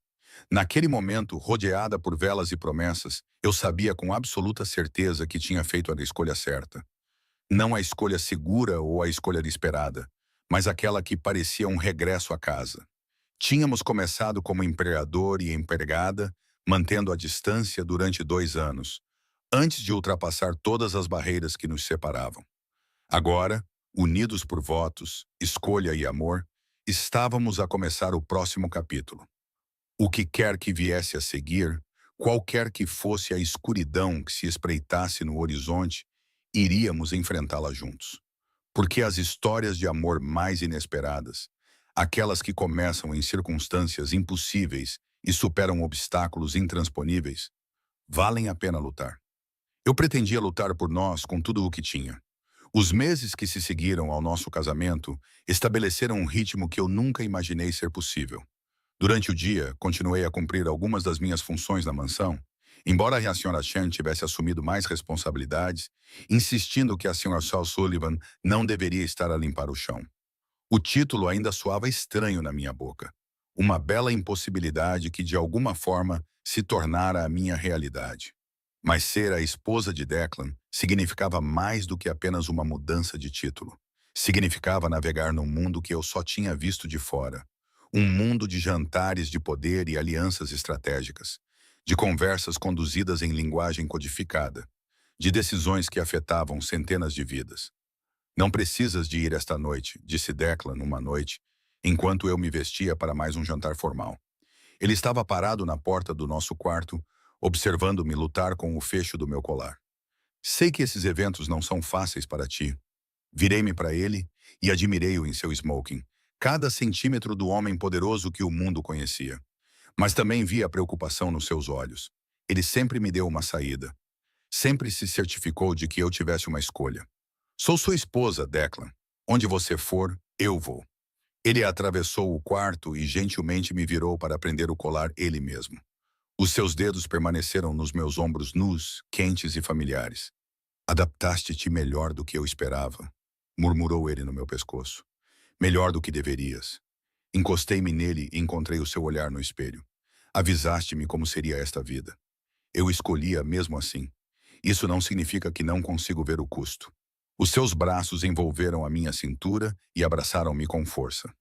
Naquele momento, rodeada por velas e promessas, eu sabia com absoluta certeza que tinha feito a escolha certa. Não a escolha segura ou a escolha esperada, mas aquela que parecia um regresso à casa. Tínhamos começado como empregador e empregada, mantendo a distância durante 2 anos, antes de ultrapassar todas as barreiras que nos separavam. Agora, unidos por votos, escolha e amor, estávamos a começar o próximo capítulo. O que quer que viesse a seguir, qualquer que fosse a escuridão que se espreitasse no horizonte, iríamos enfrentá-la juntos. Porque as histórias de amor mais inesperadas, aquelas que começam em circunstâncias impossíveis e superam obstáculos intransponíveis, valem a pena lutar. Eu pretendia lutar por nós com tudo o que tinha. Os meses que se seguiram ao nosso casamento estabeleceram um ritmo que eu nunca imaginei ser possível. Durante o dia, continuei a cumprir algumas das minhas funções na mansão, embora a Sra. Chen tivesse assumido mais responsabilidades, insistindo que a Sra. Sullivan não deveria estar a limpar o chão. O título ainda soava estranho na minha boca. Uma bela impossibilidade que, de alguma forma, se tornara a minha realidade. Mas ser a esposa de Declan significava mais do que apenas uma mudança de título. Significava navegar num mundo que eu só tinha visto de fora. Um mundo de jantares de poder e alianças estratégicas, de conversas conduzidas em linguagem codificada, de decisões que afetavam centenas de vidas. Não precisas de ir esta noite, disse Declan uma noite, enquanto eu me vestia para mais um jantar formal. Ele estava parado na porta do nosso quarto, observando-me lutar com o fecho do meu colar. Sei que esses eventos não são fáceis para ti. Virei-me para ele e admirei-o em seu smoking, cada centímetro do homem poderoso que o mundo conhecia. Mas também vi a preocupação nos seus olhos. Ele sempre me deu uma saída. Sempre se certificou de que eu tivesse uma escolha. Sou sua esposa, Declan. Onde você for, eu vou. Ele atravessou o quarto e gentilmente me virou para prender o colar ele mesmo. Os seus dedos permaneceram nos meus ombros nus, quentes e familiares. Adaptaste-te melhor do que eu esperava, murmurou ele no meu pescoço. Melhor do que deverias. Encostei-me nele e encontrei o seu olhar no espelho. Avisaste-me como seria esta vida. Eu escolhia mesmo assim. Isso não significa que não consigo ver o custo. Os seus braços envolveram a minha cintura e abraçaram-me com força.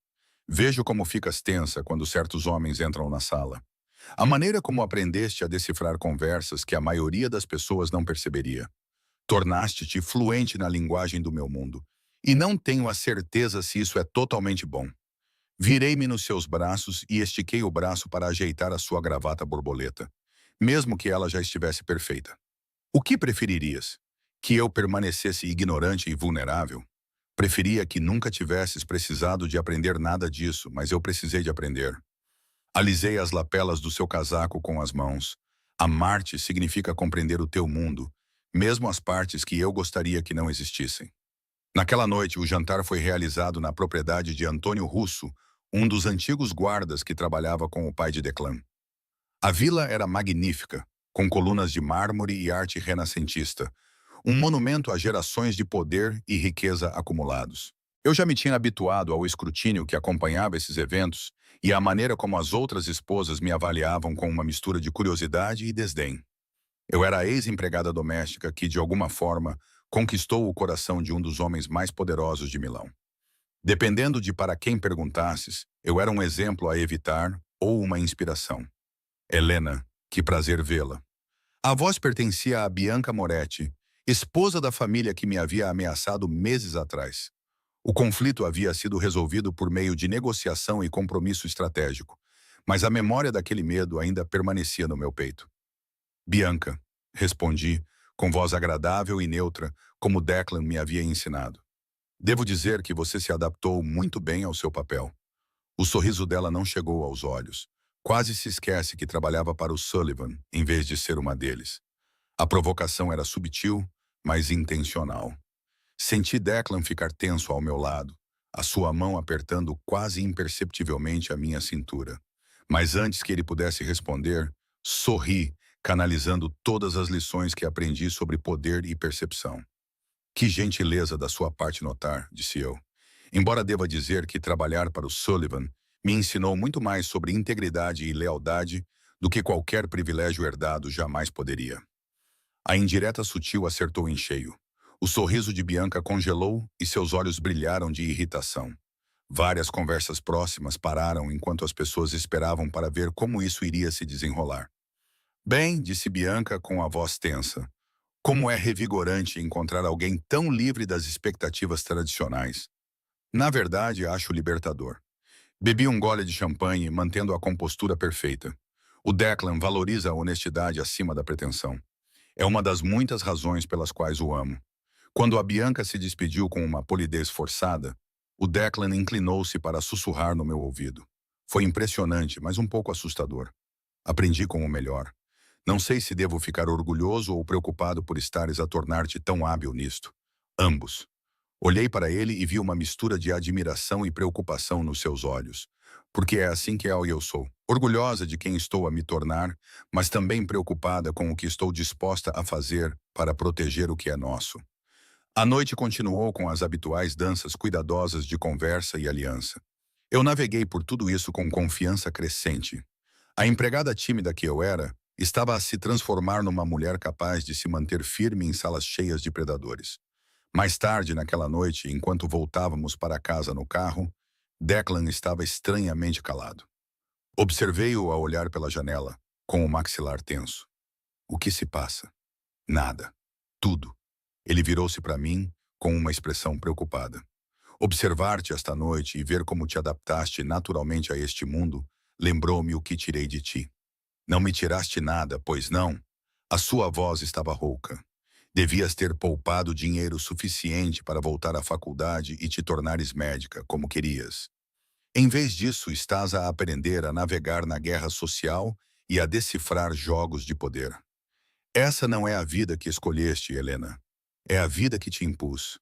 Vejo como ficas tensa quando certos homens entram na sala. A maneira como aprendeste a decifrar conversas que a maioria das pessoas não perceberia. Tornaste-te fluente na linguagem do meu mundo. E não tenho a certeza se isso é totalmente bom. Virei-me nos seus braços e estiquei o braço para ajeitar a sua gravata borboleta, mesmo que ela já estivesse perfeita. O que preferirias? Que eu permanecesse ignorante e vulnerável? Preferia que nunca tivesses precisado de aprender nada disso, mas eu precisei de aprender. Alisei as lapelas do seu casaco com as mãos. Amar-te significa compreender o teu mundo, mesmo as partes que eu gostaria que não existissem. Naquela noite, o jantar foi realizado na propriedade de Antônio Russo, um dos antigos guardas que trabalhava com o pai de Declan. A vila era magnífica, com colunas de mármore e arte renascentista, um monumento a gerações de poder e riqueza acumulados. Eu já me tinha habituado ao escrutínio que acompanhava esses eventos e à maneira como as outras esposas me avaliavam com uma mistura de curiosidade e desdém. Eu era a ex-empregada doméstica que, de alguma forma, conquistou o coração de um dos homens mais poderosos de Milão. Dependendo de para quem perguntasses, eu era um exemplo a evitar ou uma inspiração. Helena, que prazer vê-la. A voz pertencia a Bianca Moretti, esposa da família que me havia ameaçado meses atrás. O conflito havia sido resolvido por meio de negociação e compromisso estratégico, mas a memória daquele medo ainda permanecia no meu peito. Bianca, respondi, com voz agradável e neutra, como Declan me havia ensinado. Devo dizer que você se adaptou muito bem ao seu papel. O sorriso dela não chegou aos olhos. Quase se esquece que trabalhava para o Sullivan, em vez de ser uma deles. A provocação era subtil, mas intencional. Senti Declan ficar tenso ao meu lado, a sua mão apertando quase imperceptivelmente a minha cintura. Mas antes que ele pudesse responder, sorri, canalizando todas as lições que aprendi sobre poder e percepção. Que gentileza da sua parte notar, disse eu. Embora deva dizer que trabalhar para o Sullivan me ensinou muito mais sobre integridade e lealdade do que qualquer privilégio herdado jamais poderia. A indireta sutil acertou em cheio. O sorriso de Bianca congelou e seus olhos brilharam de irritação. Várias conversas próximas pararam enquanto as pessoas esperavam para ver como isso iria se desenrolar. Bem, disse Bianca com a voz tensa. Como é revigorante encontrar alguém tão livre das expectativas tradicionais. Na verdade, acho libertador. Bebi um gole de champanhe, mantendo a compostura perfeita. O Declan valoriza a honestidade acima da pretensão. É uma das muitas razões pelas quais o amo. Quando a Bianca se despediu com uma polidez forçada, o Declan inclinou-se para sussurrar no meu ouvido. Foi impressionante, mas um pouco assustador. Aprendi com o melhor. Não sei se devo ficar orgulhoso ou preocupado por estares a tornar-te tão hábil nisto. Ambos. Olhei para ele e vi uma mistura de admiração e preocupação nos seus olhos. Porque é assim que eu sou. Orgulhosa de quem estou a me tornar, mas também preocupada com o que estou disposta a fazer para proteger o que é nosso. A noite continuou com as habituais danças cuidadosas de conversa e aliança. Eu naveguei por tudo isso com confiança crescente. A empregada tímida que eu era estava a se transformar numa mulher capaz de se manter firme em salas cheias de predadores. Mais tarde, naquela noite, enquanto voltávamos para casa no carro, Declan estava estranhamente calado. Observei-o a olhar pela janela, com o maxilar tenso. O que se passa? Nada. Tudo. Ele virou-se para mim, com uma expressão preocupada. Observar-te esta noite e ver como te adaptaste naturalmente a este mundo, lembrou-me o que tirei de ti. Não me tiraste nada, pois não? A sua voz estava rouca. Devias ter poupado dinheiro suficiente para voltar à faculdade e te tornares médica, como querias. Em vez disso, estás a aprender a navegar na guerra social e a decifrar jogos de poder. Essa não é a vida que escolheste, Helena. É a vida que te impus.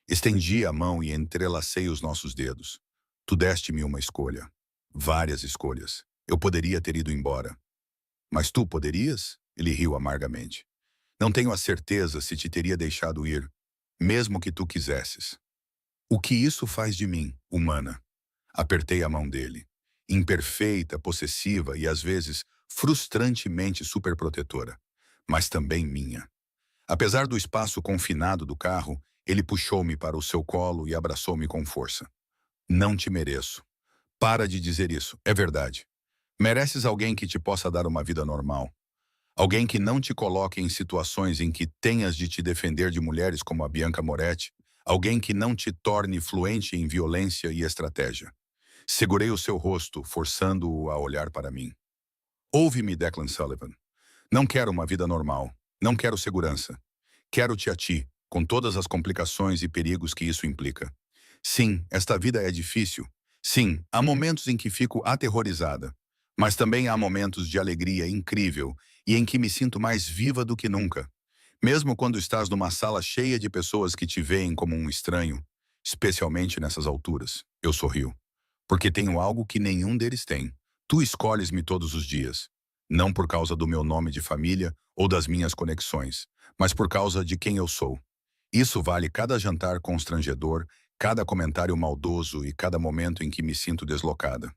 Estendi a mão e entrelacei os nossos dedos. Tu deste-me uma escolha. Várias escolhas. Eu poderia ter ido embora. Mas tu poderias? Ele riu amargamente. Não tenho a certeza se te teria deixado ir, mesmo que tu quisesses. O que isso faz de mim, humana? Apertei a mão dele. Imperfeita, possessiva e, às vezes, frustrantemente superprotetora. Mas também minha. Apesar do espaço confinado do carro, ele puxou-me para o seu colo e abraçou-me com força. Não te mereço. Para de dizer isso, é verdade. Mereces alguém que te possa dar uma vida normal. Alguém que não te coloque em situações em que tenhas de te defender de mulheres como a Bianca Moretti. Alguém que não te torne fluente em violência e estratégia. Segurei o seu rosto, forçando-o a olhar para mim. Ouve-me, Declan Sullivan. Não quero uma vida normal. Não quero segurança. Quero-te a ti, com todas as complicações e perigos que isso implica. Sim, esta vida é difícil. Sim, há momentos em que fico aterrorizada. Mas também há momentos de alegria incrível e em que me sinto mais viva do que nunca. Mesmo quando estás numa sala cheia de pessoas que te veem como um estranho, especialmente nessas alturas, eu sorrio. Porque tenho algo que nenhum deles tem. Tu escolhes-me todos os dias. Não por causa do meu nome de família ou das minhas conexões, mas por causa de quem eu sou. Isso vale cada jantar constrangedor, cada comentário maldoso e cada momento em que me sinto deslocada.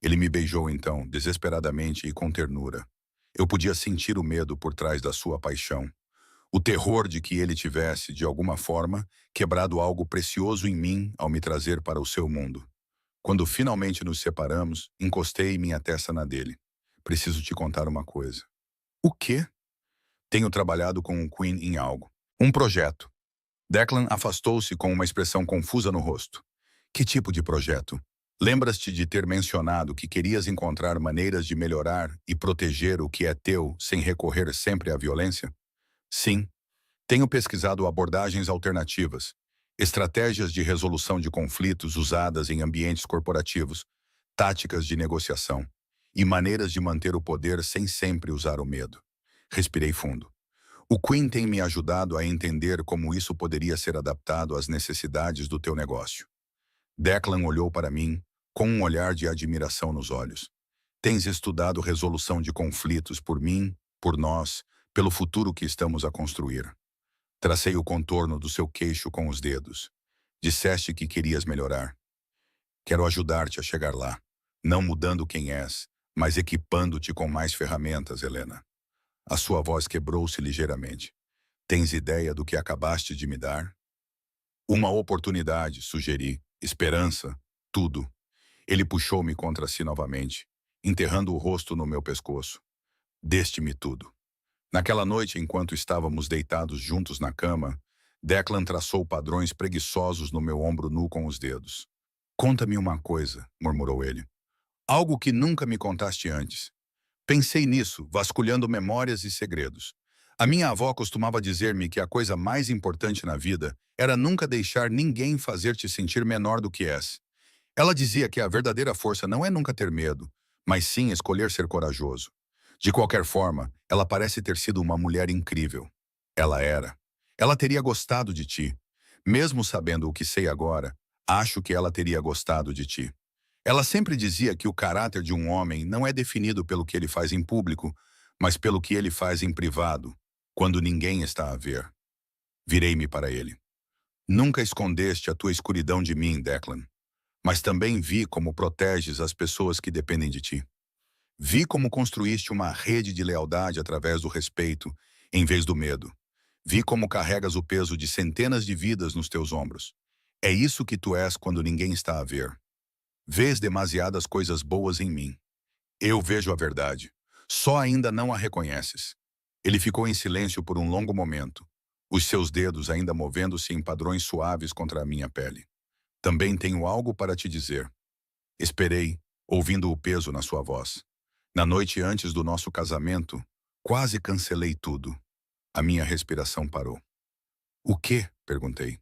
Ele me beijou então, desesperadamente e com ternura. Eu podia sentir o medo por trás da sua paixão. O terror de que ele tivesse, de alguma forma, quebrado algo precioso em mim ao me trazer para o seu mundo. Quando finalmente nos separamos, encostei minha testa na dele. Preciso te contar uma coisa. O quê? Tenho trabalhado com o Queen em algo. Um projeto. Declan afastou-se com uma expressão confusa no rosto. Que tipo de projeto? Lembras-te de ter mencionado que querias encontrar maneiras de melhorar e proteger o que é teu sem recorrer sempre à violência? Sim. Tenho pesquisado abordagens alternativas, estratégias de resolução de conflitos usadas em ambientes corporativos, táticas de negociação e maneiras de manter o poder sem sempre usar o medo. Respirei fundo. O Queen tem me ajudado a entender como isso poderia ser adaptado às necessidades do teu negócio. Declan olhou para mim com um olhar de admiração nos olhos. Tens estudado resolução de conflitos por mim, por nós, pelo futuro que estamos a construir. Tracei o contorno do seu queixo com os dedos. Disseste que querias melhorar. Quero ajudar-te a chegar lá, não mudando quem és, mas equipando-te com mais ferramentas, Helena. A sua voz quebrou-se ligeiramente. Tens ideia do que acabaste de me dar? Uma oportunidade, sugeri. Esperança. Tudo. Ele puxou-me contra si novamente, enterrando o rosto no meu pescoço. Deste-me tudo. Naquela noite, enquanto estávamos deitados juntos na cama, Declan traçou padrões preguiçosos no meu ombro nu com os dedos. Conta-me uma coisa, murmurou ele. Algo que nunca me contaste antes. Pensei nisso, vasculhando memórias e segredos. A minha avó costumava dizer-me que a coisa mais importante na vida era nunca deixar ninguém fazer-te sentir menor do que és. Ela dizia que a verdadeira força não é nunca ter medo, mas sim escolher ser corajoso. De qualquer forma, ela parece ter sido uma mulher incrível. Ela era. Ela teria gostado de ti. Mesmo sabendo o que sei agora, acho que ela teria gostado de ti. Ela sempre dizia que o caráter de um homem não é definido pelo que ele faz em público, mas pelo que ele faz em privado, quando ninguém está a ver. Virei-me para ele. Nunca escondeste a tua escuridão de mim, Declan, mas também vi como proteges as pessoas que dependem de ti. Vi como construíste uma rede de lealdade através do respeito, em vez do medo. Vi como carregas o peso de centenas de vidas nos teus ombros. É isso que tu és quando ninguém está a ver. Vês demasiadas coisas boas em mim. Eu vejo a verdade. Só ainda não a reconheces. Ele ficou em silêncio por um longo momento, os seus dedos ainda movendo-se em padrões suaves contra a minha pele. Também tenho algo para te dizer. Esperei, ouvindo o peso na sua voz. Na noite antes do nosso casamento, quase cancelei tudo. A minha respiração parou. O quê? Perguntei.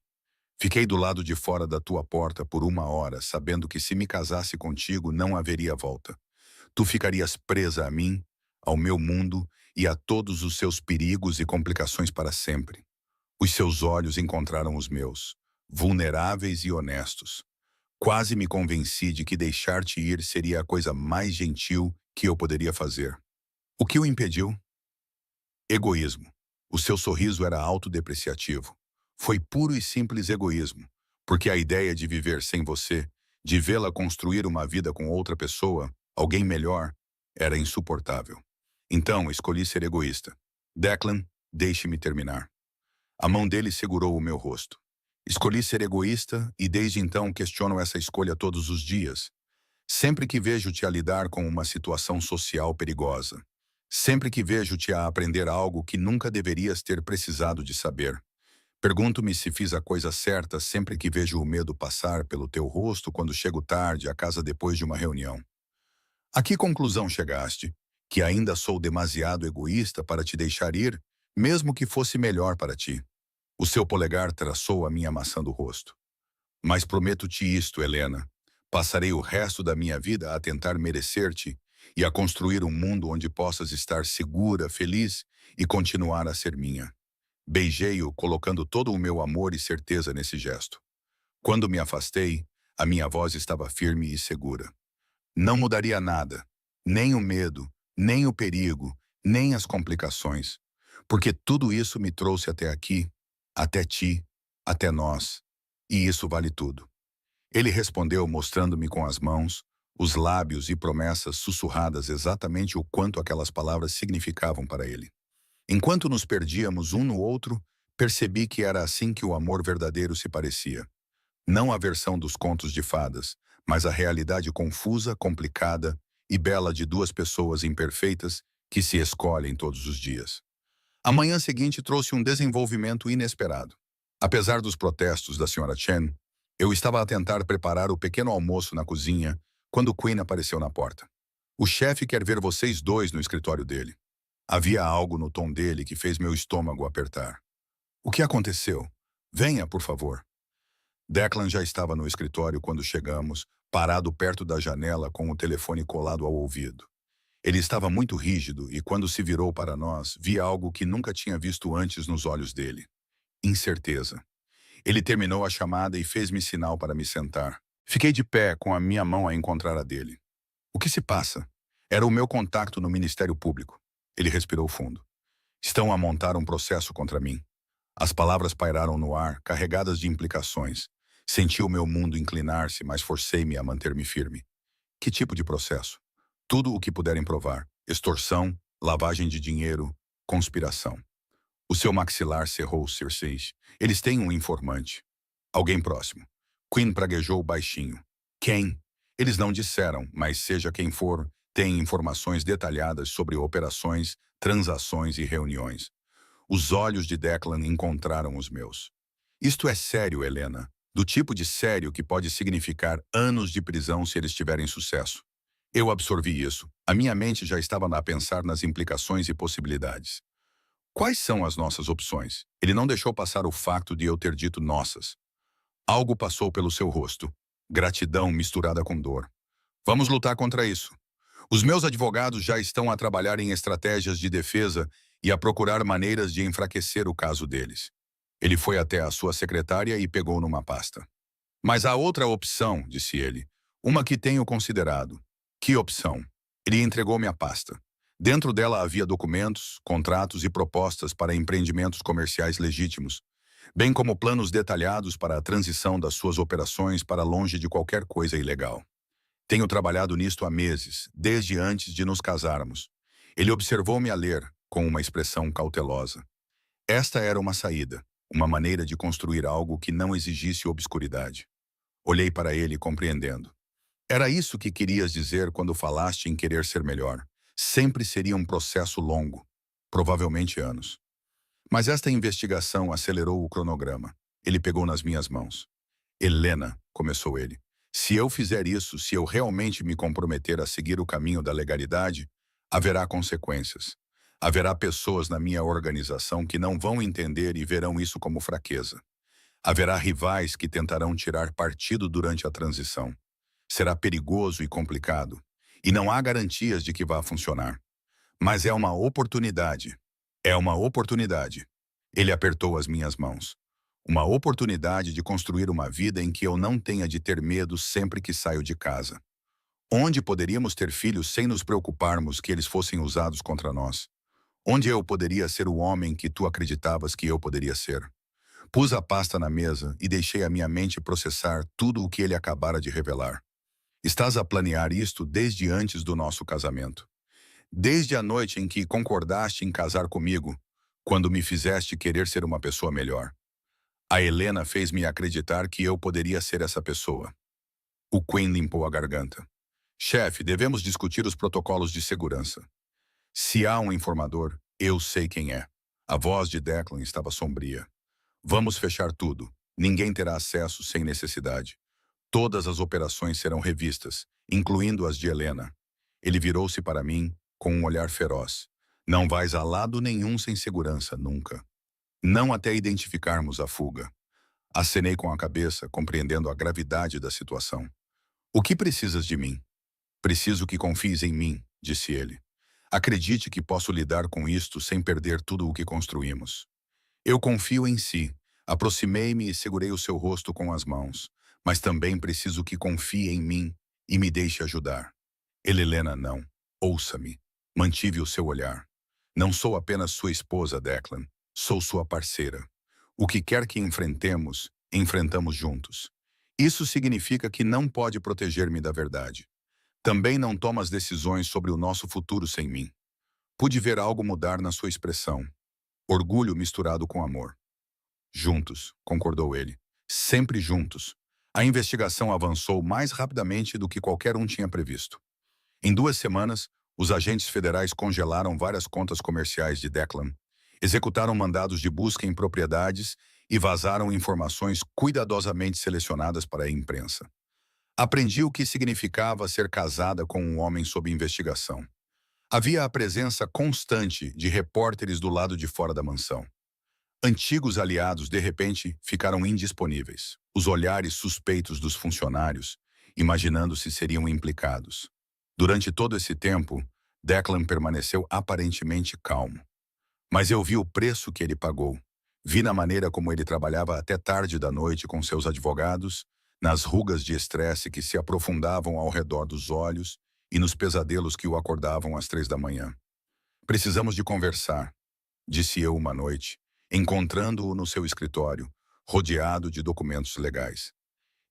Fiquei do lado de fora da tua porta por 1 hora, sabendo que se me casasse contigo não haveria volta. Tu ficarias presa a mim, ao meu mundo e a todos os seus perigos e complicações para sempre. Os seus olhos encontraram os meus, vulneráveis e honestos. Quase me convenci de que deixar-te ir seria a coisa mais gentil que eu poderia fazer. O que o impediu? Egoísmo. O seu sorriso era autodepreciativo. Foi puro e simples egoísmo, porque a ideia de viver sem você, de vê-la construir uma vida com outra pessoa, alguém melhor, era insuportável. Então, escolhi ser egoísta. Declan, deixe-me terminar. A mão dele segurou o meu rosto. Escolhi ser egoísta e desde então questiono essa escolha todos os dias. Sempre que vejo-te a lidar com uma situação social perigosa. Sempre que vejo-te a aprender algo que nunca deverias ter precisado de saber. Pergunto-me se fiz a coisa certa sempre que vejo o medo passar pelo teu rosto quando chego tarde à casa depois de uma reunião. A que conclusão chegaste? Que ainda sou demasiado egoísta para te deixar ir, mesmo que fosse melhor para ti. O seu polegar traçou a minha maçã do rosto. Mas prometo-te isto, Helena. Passarei o resto da minha vida a tentar merecer-te e a construir um mundo onde possas estar segura, feliz e continuar a ser minha. Beijei-o, colocando todo o meu amor e certeza nesse gesto. Quando me afastei, a minha voz estava firme e segura. Não mudaria nada, nem o medo, nem o perigo, nem as complicações, porque tudo isso me trouxe até aqui, até ti, até nós, e isso vale tudo. Ele respondeu mostrando-me com as mãos, os lábios e promessas sussurradas exatamente o quanto aquelas palavras significavam para ele. Enquanto nos perdíamos um no outro, percebi que era assim que o amor verdadeiro se parecia. Não a versão dos contos de fadas, mas a realidade confusa, complicada e bela de duas pessoas imperfeitas que se escolhem todos os dias. A manhã seguinte trouxe um desenvolvimento inesperado. Apesar dos protestos da Sra. Chen, eu estava a tentar preparar o pequeno almoço na cozinha quando Quinn apareceu na porta. O chefe quer ver vocês dois no escritório dele. Havia algo no tom dele que fez meu estômago apertar. O que aconteceu? Venha, por favor. Declan já estava no escritório quando chegamos, parado perto da janela com o telefone colado ao ouvido. Ele estava muito rígido e quando se virou para nós, vi algo que nunca tinha visto antes nos olhos dele. Incerteza. Ele terminou a chamada e fez-me sinal para me sentar. Fiquei de pé com a minha mão a encontrar a dele. O que se passa? Era o meu contacto no Ministério Público. Ele respirou fundo. Estão a montar um processo contra mim. As palavras pairaram no ar, carregadas de implicações. Senti o meu mundo inclinar-se, mas forcei-me a manter-me firme. Que tipo de processo? Tudo o que puderem provar. Extorsão, lavagem de dinheiro, conspiração. O seu maxilar cerrou Cersei. Eles têm um informante. Alguém próximo. Quinn praguejou baixinho. Quem? Eles não disseram, mas seja quem for, tem informações detalhadas sobre operações, transações e reuniões. Os olhos de Declan encontraram os meus. Isto é sério, Helena. Do tipo de sério que pode significar anos de prisão se eles tiverem sucesso. Eu absorvi isso. A minha mente já estava a pensar nas implicações e possibilidades. Quais são as nossas opções? Ele não deixou passar o facto de eu ter dito nossas. Algo passou pelo seu rosto. Gratidão misturada com dor. Vamos lutar contra isso. Os meus advogados já estão a trabalhar em estratégias de defesa e a procurar maneiras de enfraquecer o caso deles. Ele foi até a sua secretária e pegou numa pasta. Mas há outra opção, disse ele. Uma que tenho considerado. Que opção? Ele entregou-me a pasta. Dentro dela havia documentos, contratos e propostas para empreendimentos comerciais legítimos, bem como planos detalhados para a transição das suas operações para longe de qualquer coisa ilegal. Tenho trabalhado nisto há meses, desde antes de nos casarmos. Ele observou-me a ler, com uma expressão cautelosa. Esta era uma saída, uma maneira de construir algo que não exigisse obscuridade. Olhei para ele compreendendo. Era isso que querias dizer quando falaste em querer ser melhor. Sempre seria um processo longo, provavelmente anos. Mas esta investigação acelerou o cronograma. Ele pegou nas minhas mãos. Helena, começou ele, se eu fizer isso, se eu realmente me comprometer a seguir o caminho da legalidade, haverá consequências. Haverá pessoas na minha organização que não vão entender e verão isso como fraqueza. Haverá rivais que tentarão tirar partido durante a transição. Será perigoso e complicado, e não há garantias de que vá funcionar. Mas é uma oportunidade. É uma oportunidade. Ele apertou as minhas mãos. Uma oportunidade de construir uma vida em que eu não tenha de ter medo sempre que saio de casa. Onde poderíamos ter filhos sem nos preocuparmos que eles fossem usados contra nós? Onde eu poderia ser o homem que tu acreditavas que eu poderia ser? Pus a pasta na mesa e deixei a minha mente processar tudo o que ele acabara de revelar. Estás a planear isto desde antes do nosso casamento. Desde a noite em que concordaste em casar comigo, quando me fizeste querer ser uma pessoa melhor. A Helena fez-me acreditar que eu poderia ser essa pessoa. O Quinn limpou a garganta. Chefe, devemos discutir os protocolos de segurança. Se há um informador, eu sei quem é. A voz de Declan estava sombria. Vamos fechar tudo. Ninguém terá acesso sem necessidade. Todas as operações serão revistas, incluindo as de Helena. Ele virou-se para mim com um olhar feroz. Não vais a lado nenhum sem segurança, nunca. Não até identificarmos a fuga. Acenei com a cabeça, compreendendo a gravidade da situação. O que precisas de mim? Preciso que confies em mim, disse ele. Acredite que posso lidar com isto sem perder tudo o que construímos. Eu confio em si. Aproximei-me e segurei o seu rosto com as mãos. Mas também preciso que confie em mim e me deixe ajudar. Helena, não. Ouça-me. Mantive o seu olhar. Não sou apenas sua esposa, Declan. Sou sua parceira. O que quer que enfrentemos, enfrentamos juntos. Isso significa que não pode proteger-me da verdade. Também não toma as decisões sobre o nosso futuro sem mim. Pude ver algo mudar na sua expressão. Orgulho misturado com amor. Juntos, concordou ele. Sempre juntos. A investigação avançou mais rapidamente do que qualquer um tinha previsto. Em 2 semanas, os agentes federais congelaram várias contas comerciais de Declan, executaram mandados de busca em propriedades e vazaram informações cuidadosamente selecionadas para a imprensa. Aprendi o que significava ser casada com um homem sob investigação. Havia a presença constante de repórteres do lado de fora da mansão. Antigos aliados, de repente, ficaram indisponíveis. Os olhares suspeitos dos funcionários, imaginando se seriam implicados. Durante todo esse tempo, Declan permaneceu aparentemente calmo. Mas eu vi o preço que ele pagou. Vi na maneira como ele trabalhava até tarde da noite com seus advogados, nas rugas de estresse que se aprofundavam ao redor dos olhos e nos pesadelos que o acordavam às 3 da manhã. Precisamos de conversar, disse eu uma noite, encontrando-o no seu escritório, rodeado de documentos legais.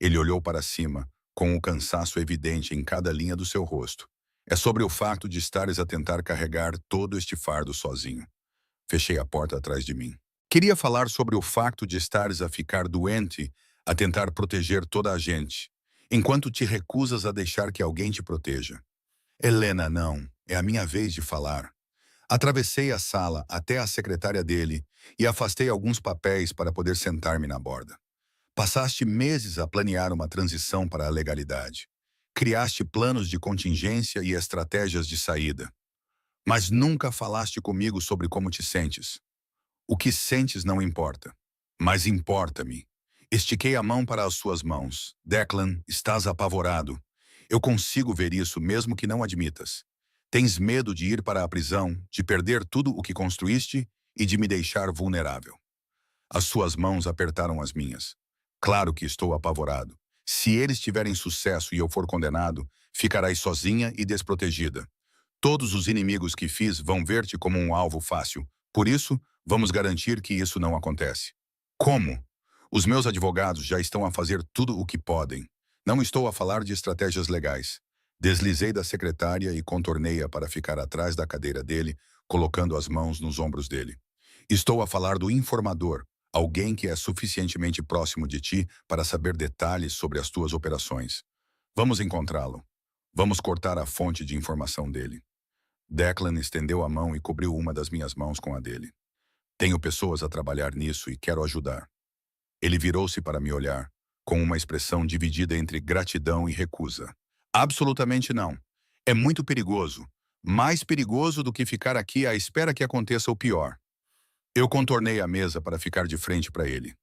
Ele olhou para cima, com o cansaço evidente em cada linha do seu rosto. É sobre o facto de estares a tentar carregar todo este fardo sozinho. Fechei a porta atrás de mim. Queria falar sobre o facto de estares a ficar doente, a tentar proteger toda a gente, enquanto te recusas a deixar que alguém te proteja. Helena, não. É a minha vez de falar. Atravessei a sala até a secretária dele e afastei alguns papéis para poder sentar-me na borda. Passaste meses a planear uma transição para a legalidade. Criaste planos de contingência e estratégias de saída. Mas nunca falaste comigo sobre como te sentes. O que sentes não importa. Mas importa-me. Estiquei a mão para as suas mãos. Declan, estás apavorado. Eu consigo ver isso mesmo que não admitas. Tens medo de ir para a prisão, de perder tudo o que construíste e de me deixar vulnerável. As suas mãos apertaram as minhas. Claro que estou apavorado. Se eles tiverem sucesso e eu for condenado, ficarás sozinha e desprotegida. Todos os inimigos que fiz vão ver-te como um alvo fácil. Por isso, vamos garantir que isso não acontece. Como? Os meus advogados já estão a fazer tudo o que podem. Não estou a falar de estratégias legais. Deslizei da secretária e contornei-a para ficar atrás da cadeira dele, colocando as mãos nos ombros dele. Estou a falar do informador, alguém que é suficientemente próximo de ti para saber detalhes sobre as tuas operações. Vamos encontrá-lo. Vamos cortar a fonte de informação dele. Declan estendeu a mão e cobriu uma das minhas mãos com a dele. Tenho pessoas a trabalhar nisso e quero ajudar. Ele virou-se para me olhar, com uma expressão dividida entre gratidão e recusa. Absolutamente não. É muito perigoso. Mais perigoso do que ficar aqui à espera que aconteça o pior. Eu contornei a mesa para ficar de frente para ele.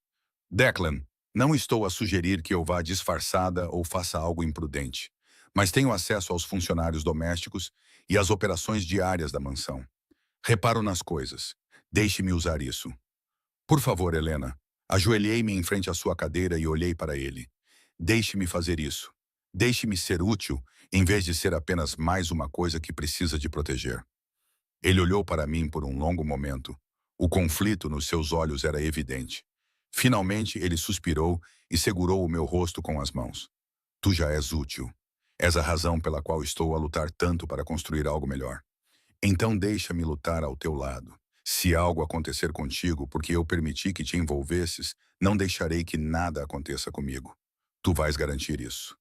Declan, não estou a sugerir que eu vá disfarçada ou faça algo imprudente, mas tenho acesso aos funcionários domésticos e às operações diárias da mansão. Reparo nas coisas. Deixe-me usar isso. Por favor, Helena, Ajoelhei-me em frente à sua cadeira e olhei para ele. Deixe-me fazer isso. Deixe-me ser útil, em vez de ser apenas mais uma coisa que precisa de proteger. Ele olhou para mim por um longo momento. O conflito nos seus olhos era evidente. Finalmente, ele suspirou e segurou o meu rosto com as mãos. Tu já és útil. És a razão pela qual estou a lutar tanto para construir algo melhor. Então deixa-me lutar ao teu lado. Se algo acontecer contigo, porque eu permiti que te envolvesses, não deixarei que nada aconteça comigo. Tu vais garantir isso.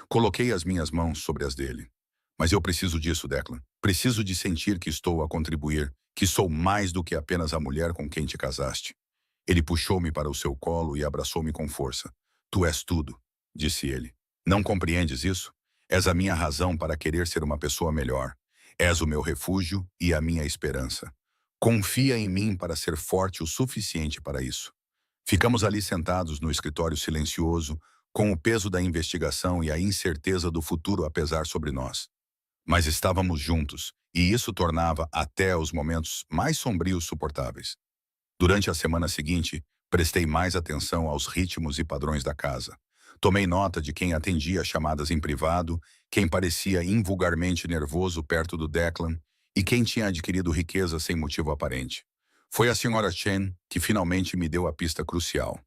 Coloquei as minhas mãos sobre as dele. Mas eu preciso disso, Declan. Preciso de sentir que estou a contribuir, que sou mais do que apenas a mulher com quem te casaste. Ele puxou-me para o seu colo e abraçou-me com força. Tu és tudo, disse ele. Não compreendes isso? És a minha razão para querer ser uma pessoa melhor. És o meu refúgio e a minha esperança. Confia em mim para ser forte o suficiente para isso. Ficamos ali sentados no escritório silencioso, com o peso da investigação e a incerteza do futuro a pesar sobre nós. Mas estávamos juntos, e isso tornava até os momentos mais sombrios suportáveis. Durante a semana seguinte, prestei mais atenção aos ritmos e padrões da casa. Tomei nota de quem atendia chamadas em privado, quem parecia invulgarmente nervoso perto do Declan e quem tinha adquirido riqueza sem motivo aparente. Foi a Sra. Chen que finalmente me deu a pista crucial.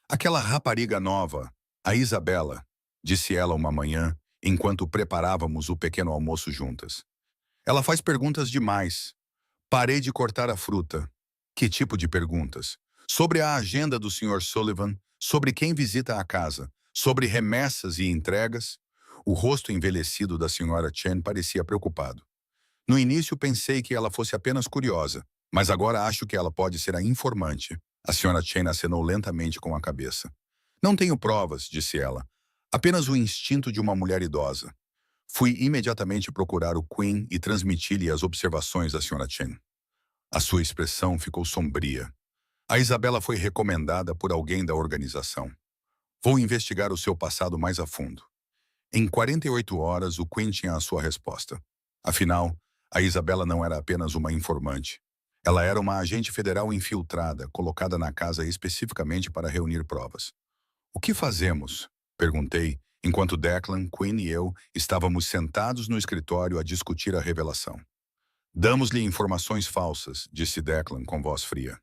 Aquela rapariga nova, a Isabela, disse ela uma manhã, enquanto preparávamos o pequeno almoço juntas. Ela faz perguntas demais. Parei de cortar a fruta. Que tipo de perguntas? Sobre a agenda do Sr. Sullivan, sobre quem visita a casa, sobre remessas e entregas. O rosto envelhecido da Sra. Chen parecia preocupado. No início pensei que ela fosse apenas curiosa, mas agora acho que ela pode ser a informante. A Sra. Chen acenou lentamente com a cabeça. Não tenho provas, disse ela. Apenas o instinto de uma mulher idosa. Fui imediatamente procurar o Quinn e transmiti-lhe as observações da Sra. Chen. A sua expressão ficou sombria. A Isabela foi recomendada por alguém da organização. Vou investigar o seu passado mais a fundo. Em 48 horas, o Quinn tinha a sua resposta. Afinal, a Isabela não era apenas uma informante. Ela era uma agente federal infiltrada, colocada na casa especificamente para reunir provas. O que fazemos? Perguntei, enquanto Declan, Quinn e eu estávamos sentados no escritório a discutir a revelação. Damos-lhe informações falsas, disse Declan com voz fria.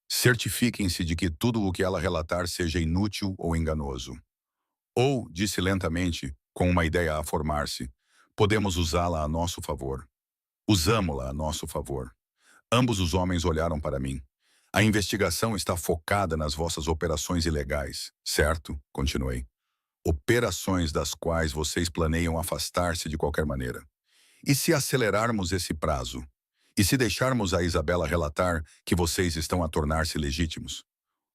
Certifiquem-se de que tudo o que ela relatar seja inútil ou enganoso. Ou, disse lentamente, com uma ideia a formar-se, podemos usá-la a nosso favor. Usamo-la a nosso favor. Ambos os homens olharam para mim. A investigação está focada nas vossas operações ilegais, certo? Continuei. Operações das quais vocês planeiam afastar-se de qualquer maneira. E se acelerarmos esse prazo? E se deixarmos a Isabela relatar que vocês estão a tornar-se legítimos?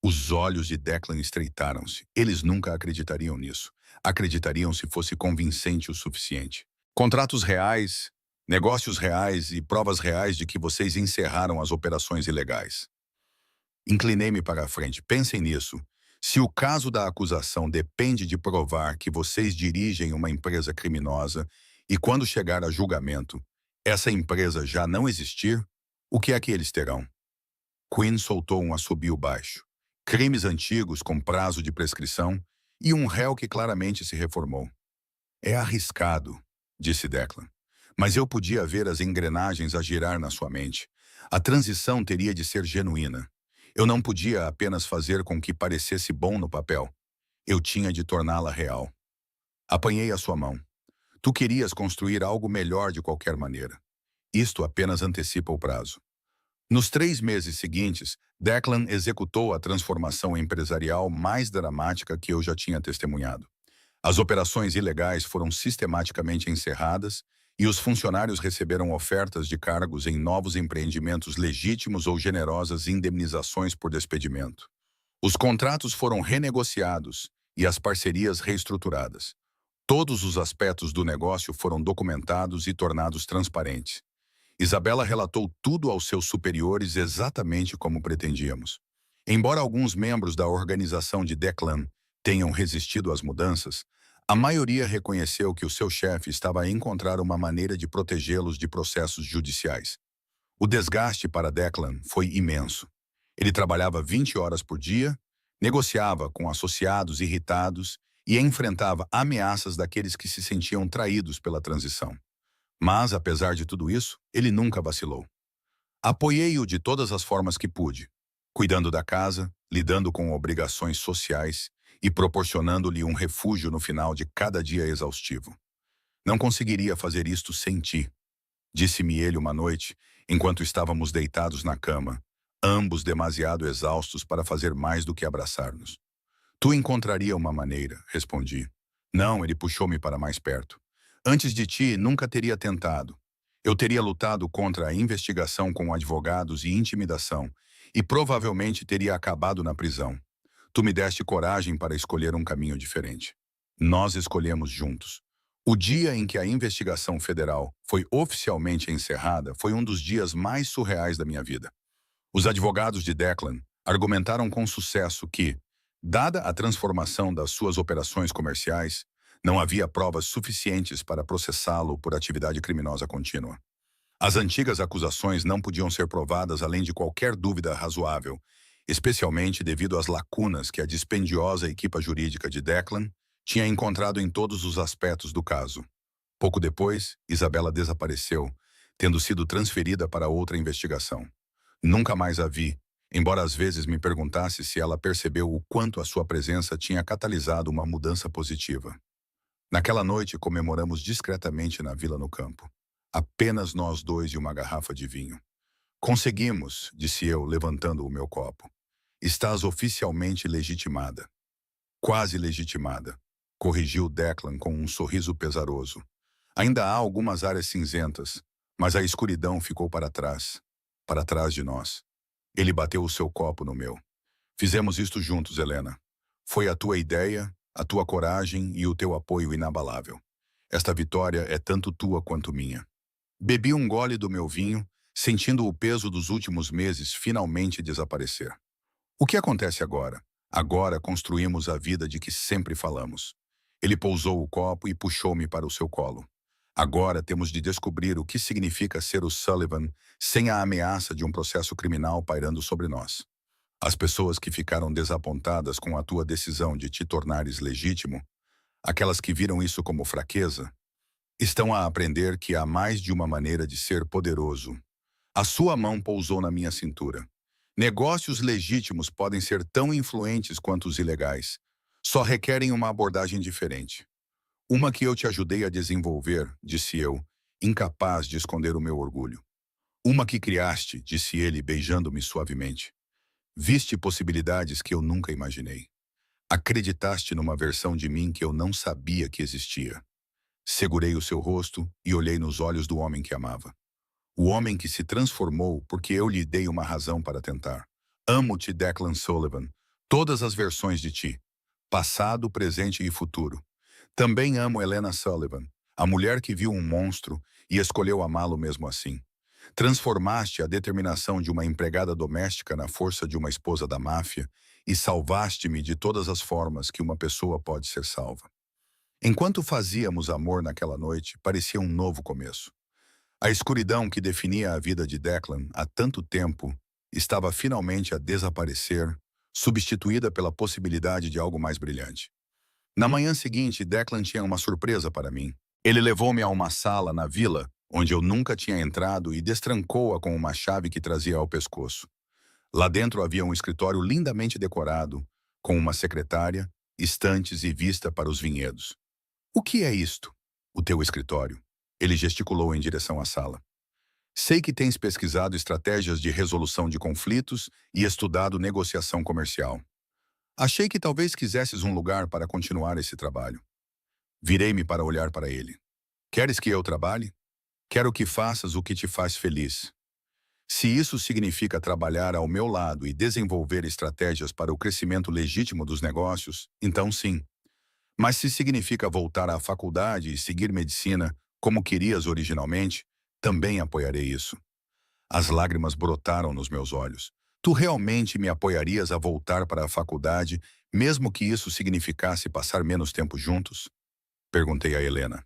Os olhos de Declan estreitaram-se. Eles nunca acreditariam nisso. Acreditariam se fosse convincente o suficiente. Contratos reais, negócios reais e provas reais de que vocês encerraram as operações ilegais. Inclinei-me para a frente. Pensem nisso. Se o caso da acusação depende de provar que vocês dirigem uma empresa criminosa e quando chegar a julgamento, essa empresa já não existir, o que é que eles terão? Quinn soltou um assobio baixo. Crimes antigos com prazo de prescrição e um réu que claramente se reformou. É arriscado, disse Declan. Mas eu podia ver as engrenagens a girar na sua mente. A transição teria de ser genuína. Eu não podia apenas fazer com que parecesse bom no papel. Eu tinha de torná-la real. Apanhei a sua mão. Tu querias construir algo melhor de qualquer maneira. Isto apenas antecipa o prazo. Nos 3 meses seguintes, Declan executou a transformação empresarial mais dramática que eu já tinha testemunhado. As operações ilegais foram sistematicamente encerradas e os funcionários receberam ofertas de cargos em novos empreendimentos legítimos ou generosas indemnizações por despedimento. Os contratos foram renegociados e as parcerias reestruturadas. Todos os aspectos do negócio foram documentados e tornados transparentes. Isabela relatou tudo aos seus superiores exatamente como pretendíamos. Embora alguns membros da organização de Declan tenham resistido às mudanças, a maioria reconheceu que o seu chefe estava a encontrar uma maneira de protegê-los de processos judiciais. O desgaste para Declan foi imenso. Ele trabalhava 20 horas por dia, Negociava com associados irritados e enfrentava ameaças daqueles que se sentiam traídos pela transição. Mas, apesar de tudo isso, ele nunca vacilou. Apoiei-o de todas as formas que pude, cuidando da casa, lidando com obrigações sociais e proporcionando-lhe um refúgio no final de cada dia exaustivo. Não conseguiria fazer isto sem ti, disse-me ele uma noite, enquanto estávamos deitados na cama, ambos demasiado exaustos para fazer mais do que abraçar-nos. Tu encontraria uma maneira, respondi. Não, ele puxou-me para mais perto. Antes de ti, nunca teria tentado. Eu teria lutado contra a investigação com advogados e intimidação, e provavelmente teria acabado na prisão. Tu me deste coragem para escolher um caminho diferente. Nós escolhemos juntos. O dia em que a investigação federal foi oficialmente encerrada foi um dos dias mais surreais da minha vida. Os advogados de Declan argumentaram com sucesso que, dada a transformação das suas operações comerciais, não havia provas suficientes para processá-lo por atividade criminosa contínua. As antigas acusações não podiam ser provadas além de qualquer dúvida razoável, especialmente devido às lacunas que a dispendiosa equipa jurídica de Declan tinha encontrado em todos os aspectos do caso. Pouco depois, Isabela desapareceu, tendo sido transferida para outra investigação. Nunca mais a vi, embora às vezes me perguntasse se ela percebeu o quanto a sua presença tinha catalisado uma mudança positiva. Naquela noite, comemoramos discretamente na vila no campo. Apenas nós dois e uma garrafa de vinho. Conseguimos, disse eu, levantando o meu copo. Estás oficialmente legitimada. Quase legitimada, corrigiu Declan com um sorriso pesaroso. Ainda há algumas áreas cinzentas, mas a escuridão ficou para trás de nós. Ele bateu o seu copo no meu. Fizemos isto juntos, Helena. Foi a tua ideia, a tua coragem e o teu apoio inabalável. Esta vitória é tanto tua quanto minha. Bebi um gole do meu vinho, sentindo o peso dos últimos meses finalmente desaparecer. O que acontece agora? Agora construímos a vida de que sempre falamos. Ele pousou o copo e puxou-me para o seu colo. Agora temos de descobrir o que significa ser o Sullivan sem a ameaça de um processo criminal pairando sobre nós. As pessoas que ficaram desapontadas com a tua decisão de te tornares legítimo, aquelas que viram isso como fraqueza, estão a aprender que há mais de uma maneira de ser poderoso. A sua mão pousou na minha cintura. Negócios legítimos podem ser tão influentes quanto os ilegais. Só requerem uma abordagem diferente. Uma que eu te ajudei a desenvolver, disse eu, incapaz de esconder o meu orgulho. Uma que criaste, disse ele, beijando-me suavemente. Viste possibilidades que eu nunca imaginei. Acreditaste numa versão de mim que eu não sabia que existia. Segurei o seu rosto e olhei nos olhos do homem que amava. O homem que se transformou porque eu lhe dei uma razão para tentar. Amo-te, Declan Sullivan, todas as versões de ti, passado, presente e futuro. Também amo Helena Sullivan, a mulher que viu um monstro e escolheu amá-lo mesmo assim. Transformaste a determinação de uma empregada doméstica na força de uma esposa da máfia e salvaste-me de todas as formas que uma pessoa pode ser salva. Enquanto fazíamos amor naquela noite, parecia um novo começo. A escuridão que definia a vida de Declan há tanto tempo estava finalmente a desaparecer, substituída pela possibilidade de algo mais brilhante. Na manhã seguinte, Declan tinha uma surpresa para mim. Ele levou-me a uma sala na vila, onde eu nunca tinha entrado, e destrancou-a com uma chave que trazia ao pescoço. Lá dentro havia um escritório lindamente decorado, com uma secretária, estantes e vista para os vinhedos. O que é isto? O teu escritório. Ele gesticulou em direção à sala. Sei que tens pesquisado estratégias de resolução de conflitos e estudado negociação comercial. Achei que talvez quisesses um lugar para continuar esse trabalho. Virei-me para olhar para ele. Queres que eu trabalhe? Quero que faças o que te faz feliz. Se isso significa trabalhar ao meu lado e desenvolver estratégias para o crescimento legítimo dos negócios, então sim. Mas se significa voltar à faculdade e seguir medicina como querias originalmente, também apoiarei isso. As lágrimas brotaram nos meus olhos. Tu realmente me apoiarias a voltar para a faculdade, mesmo que isso significasse passar menos tempo juntos? Perguntei a Helena.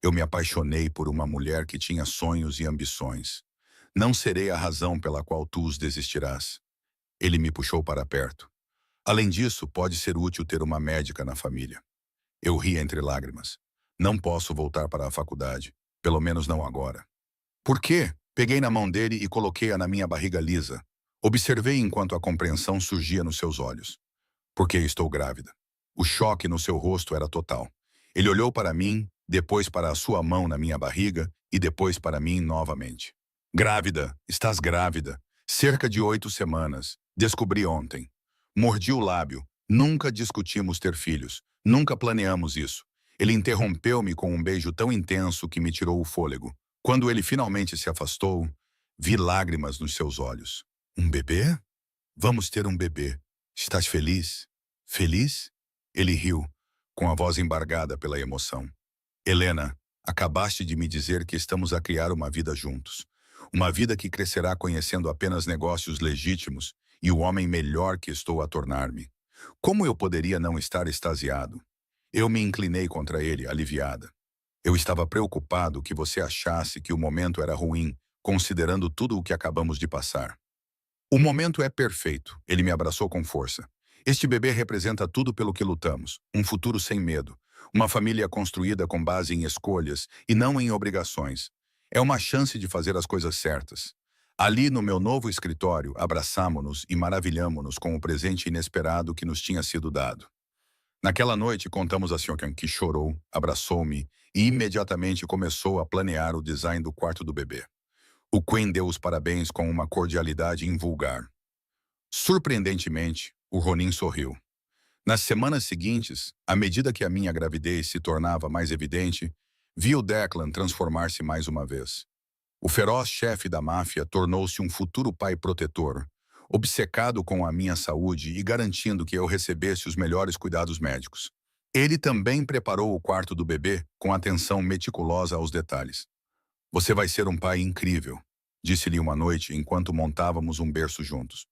Eu me apaixonei por uma mulher que tinha sonhos e ambições. Não serei a razão pela qual tu os desistirás. Ele me puxou para perto. Além disso, pode ser útil ter uma médica na família. Eu ri entre lágrimas. Não posso voltar para a faculdade, pelo menos não agora. Por quê? Peguei na mão dele e coloquei-a na minha barriga lisa. Observei enquanto a compreensão surgia nos seus olhos. Porque estou grávida. O choque no seu rosto era total. Ele olhou para mim, depois para a sua mão na minha barriga e depois para mim novamente. Grávida, estás grávida. Cerca de 8 semanas. Descobri ontem. Mordi o lábio. Nunca discutimos ter filhos. Nunca planeamos isso. Ele interrompeu-me com um beijo tão intenso que me tirou o fôlego. Quando ele finalmente se afastou, vi lágrimas nos seus olhos. Um bebê? Vamos ter um bebê. Estás feliz? Feliz? Ele riu, com a voz embargada pela emoção. Helena, acabaste de me dizer que estamos a criar uma vida juntos. Uma vida que crescerá conhecendo apenas negócios legítimos e o homem melhor que estou a tornar-me. Como eu poderia não estar extasiado? Eu me inclinei contra ele, aliviada. Eu estava preocupado que você achasse que o momento era ruim, considerando tudo o que acabamos de passar. O momento é perfeito, ele me abraçou com força. Este bebê representa tudo pelo que lutamos, um futuro sem medo, uma família construída com base em escolhas e não em obrigações. É uma chance de fazer as coisas certas. Ali no meu novo escritório, abraçamo-nos e maravilhamo-nos com o presente inesperado que nos tinha sido dado. Naquela noite, contamos a Siokan, que chorou, abraçou-me e imediatamente começou a planear o design do quarto do bebê. O Queen deu os parabéns com uma cordialidade invulgar. Surpreendentemente, o Ronin sorriu. Nas semanas seguintes, à medida que a minha gravidez se tornava mais evidente, vi o Declan transformar-se mais uma vez. O feroz chefe da máfia tornou-se um futuro pai protetor, obcecado com a minha saúde e garantindo que eu recebesse os melhores cuidados médicos. Ele também preparou o quarto do bebê com atenção meticulosa aos detalhes. Você vai ser um pai incrível, disse-lhe uma noite enquanto montávamos um berço juntos.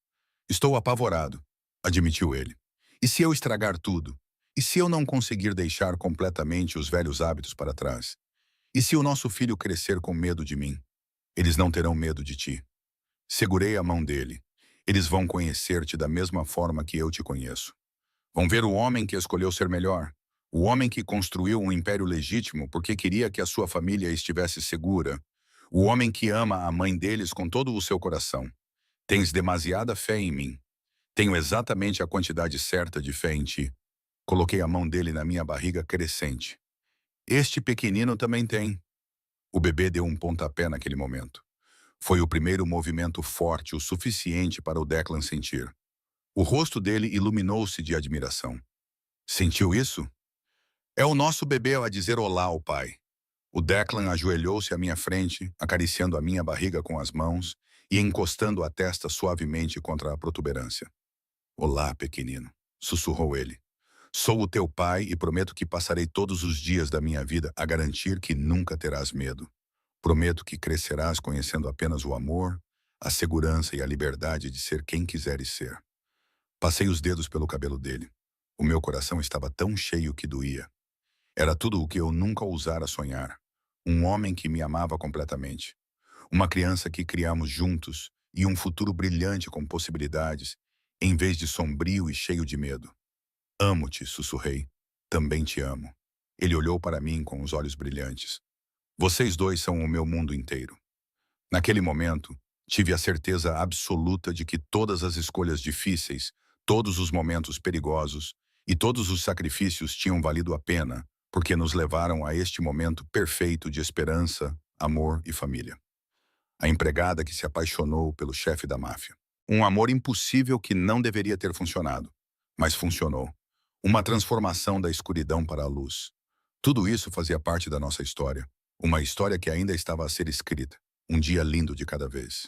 Estou apavorado, admitiu ele. E se eu estragar tudo? E se eu não conseguir deixar completamente os velhos hábitos para trás? E se o nosso filho crescer com medo de mim? Eles não terão medo de ti. Segurei a mão dele. Eles vão conhecer-te da mesma forma que eu te conheço. Vão ver o homem que escolheu ser melhor. O homem que construiu um império legítimo porque queria que a sua família estivesse segura. O homem que ama a mãe deles com todo o seu coração. Tens demasiada fé em mim. Tenho exatamente a quantidade certa de fé em ti. Coloquei a mão dele na minha barriga crescente. Este pequenino também tem. O bebê deu um pontapé naquele momento. Foi o primeiro movimento forte o suficiente para o Declan sentir. O rosto dele iluminou-se de admiração. Sentiu isso? É o nosso bebê a dizer olá ao pai. O Declan ajoelhou-se à minha frente, acariciando a minha barriga com as mãos e encostando a testa suavemente contra a protuberância. Olá, pequenino, sussurrou ele. Sou o teu pai e prometo que passarei todos os dias da minha vida a garantir que nunca terás medo. Prometo que crescerás conhecendo apenas o amor, a segurança e a liberdade de ser quem quiseres ser. Passei os dedos pelo cabelo dele. O meu coração estava tão cheio que doía. Era tudo o que eu nunca ousara sonhar. Um homem que me amava completamente. Uma criança que criamos juntos e um futuro brilhante com possibilidades, em vez de sombrio e cheio de medo. Amo-te, sussurrei. Também te amo. Ele olhou para mim com os olhos brilhantes. Vocês dois são o meu mundo inteiro. Naquele momento, tive a certeza absoluta de que todas as escolhas difíceis, todos os momentos perigosos e todos os sacrifícios tinham valido a pena, porque nos levaram a este momento perfeito de esperança, amor e família. A empregada que se apaixonou pelo chefe da máfia. Um amor impossível que não deveria ter funcionado, mas funcionou. Uma transformação da escuridão para a luz. Tudo isso fazia parte da nossa história. Uma história que ainda estava a ser escrita. Um dia lindo de cada vez.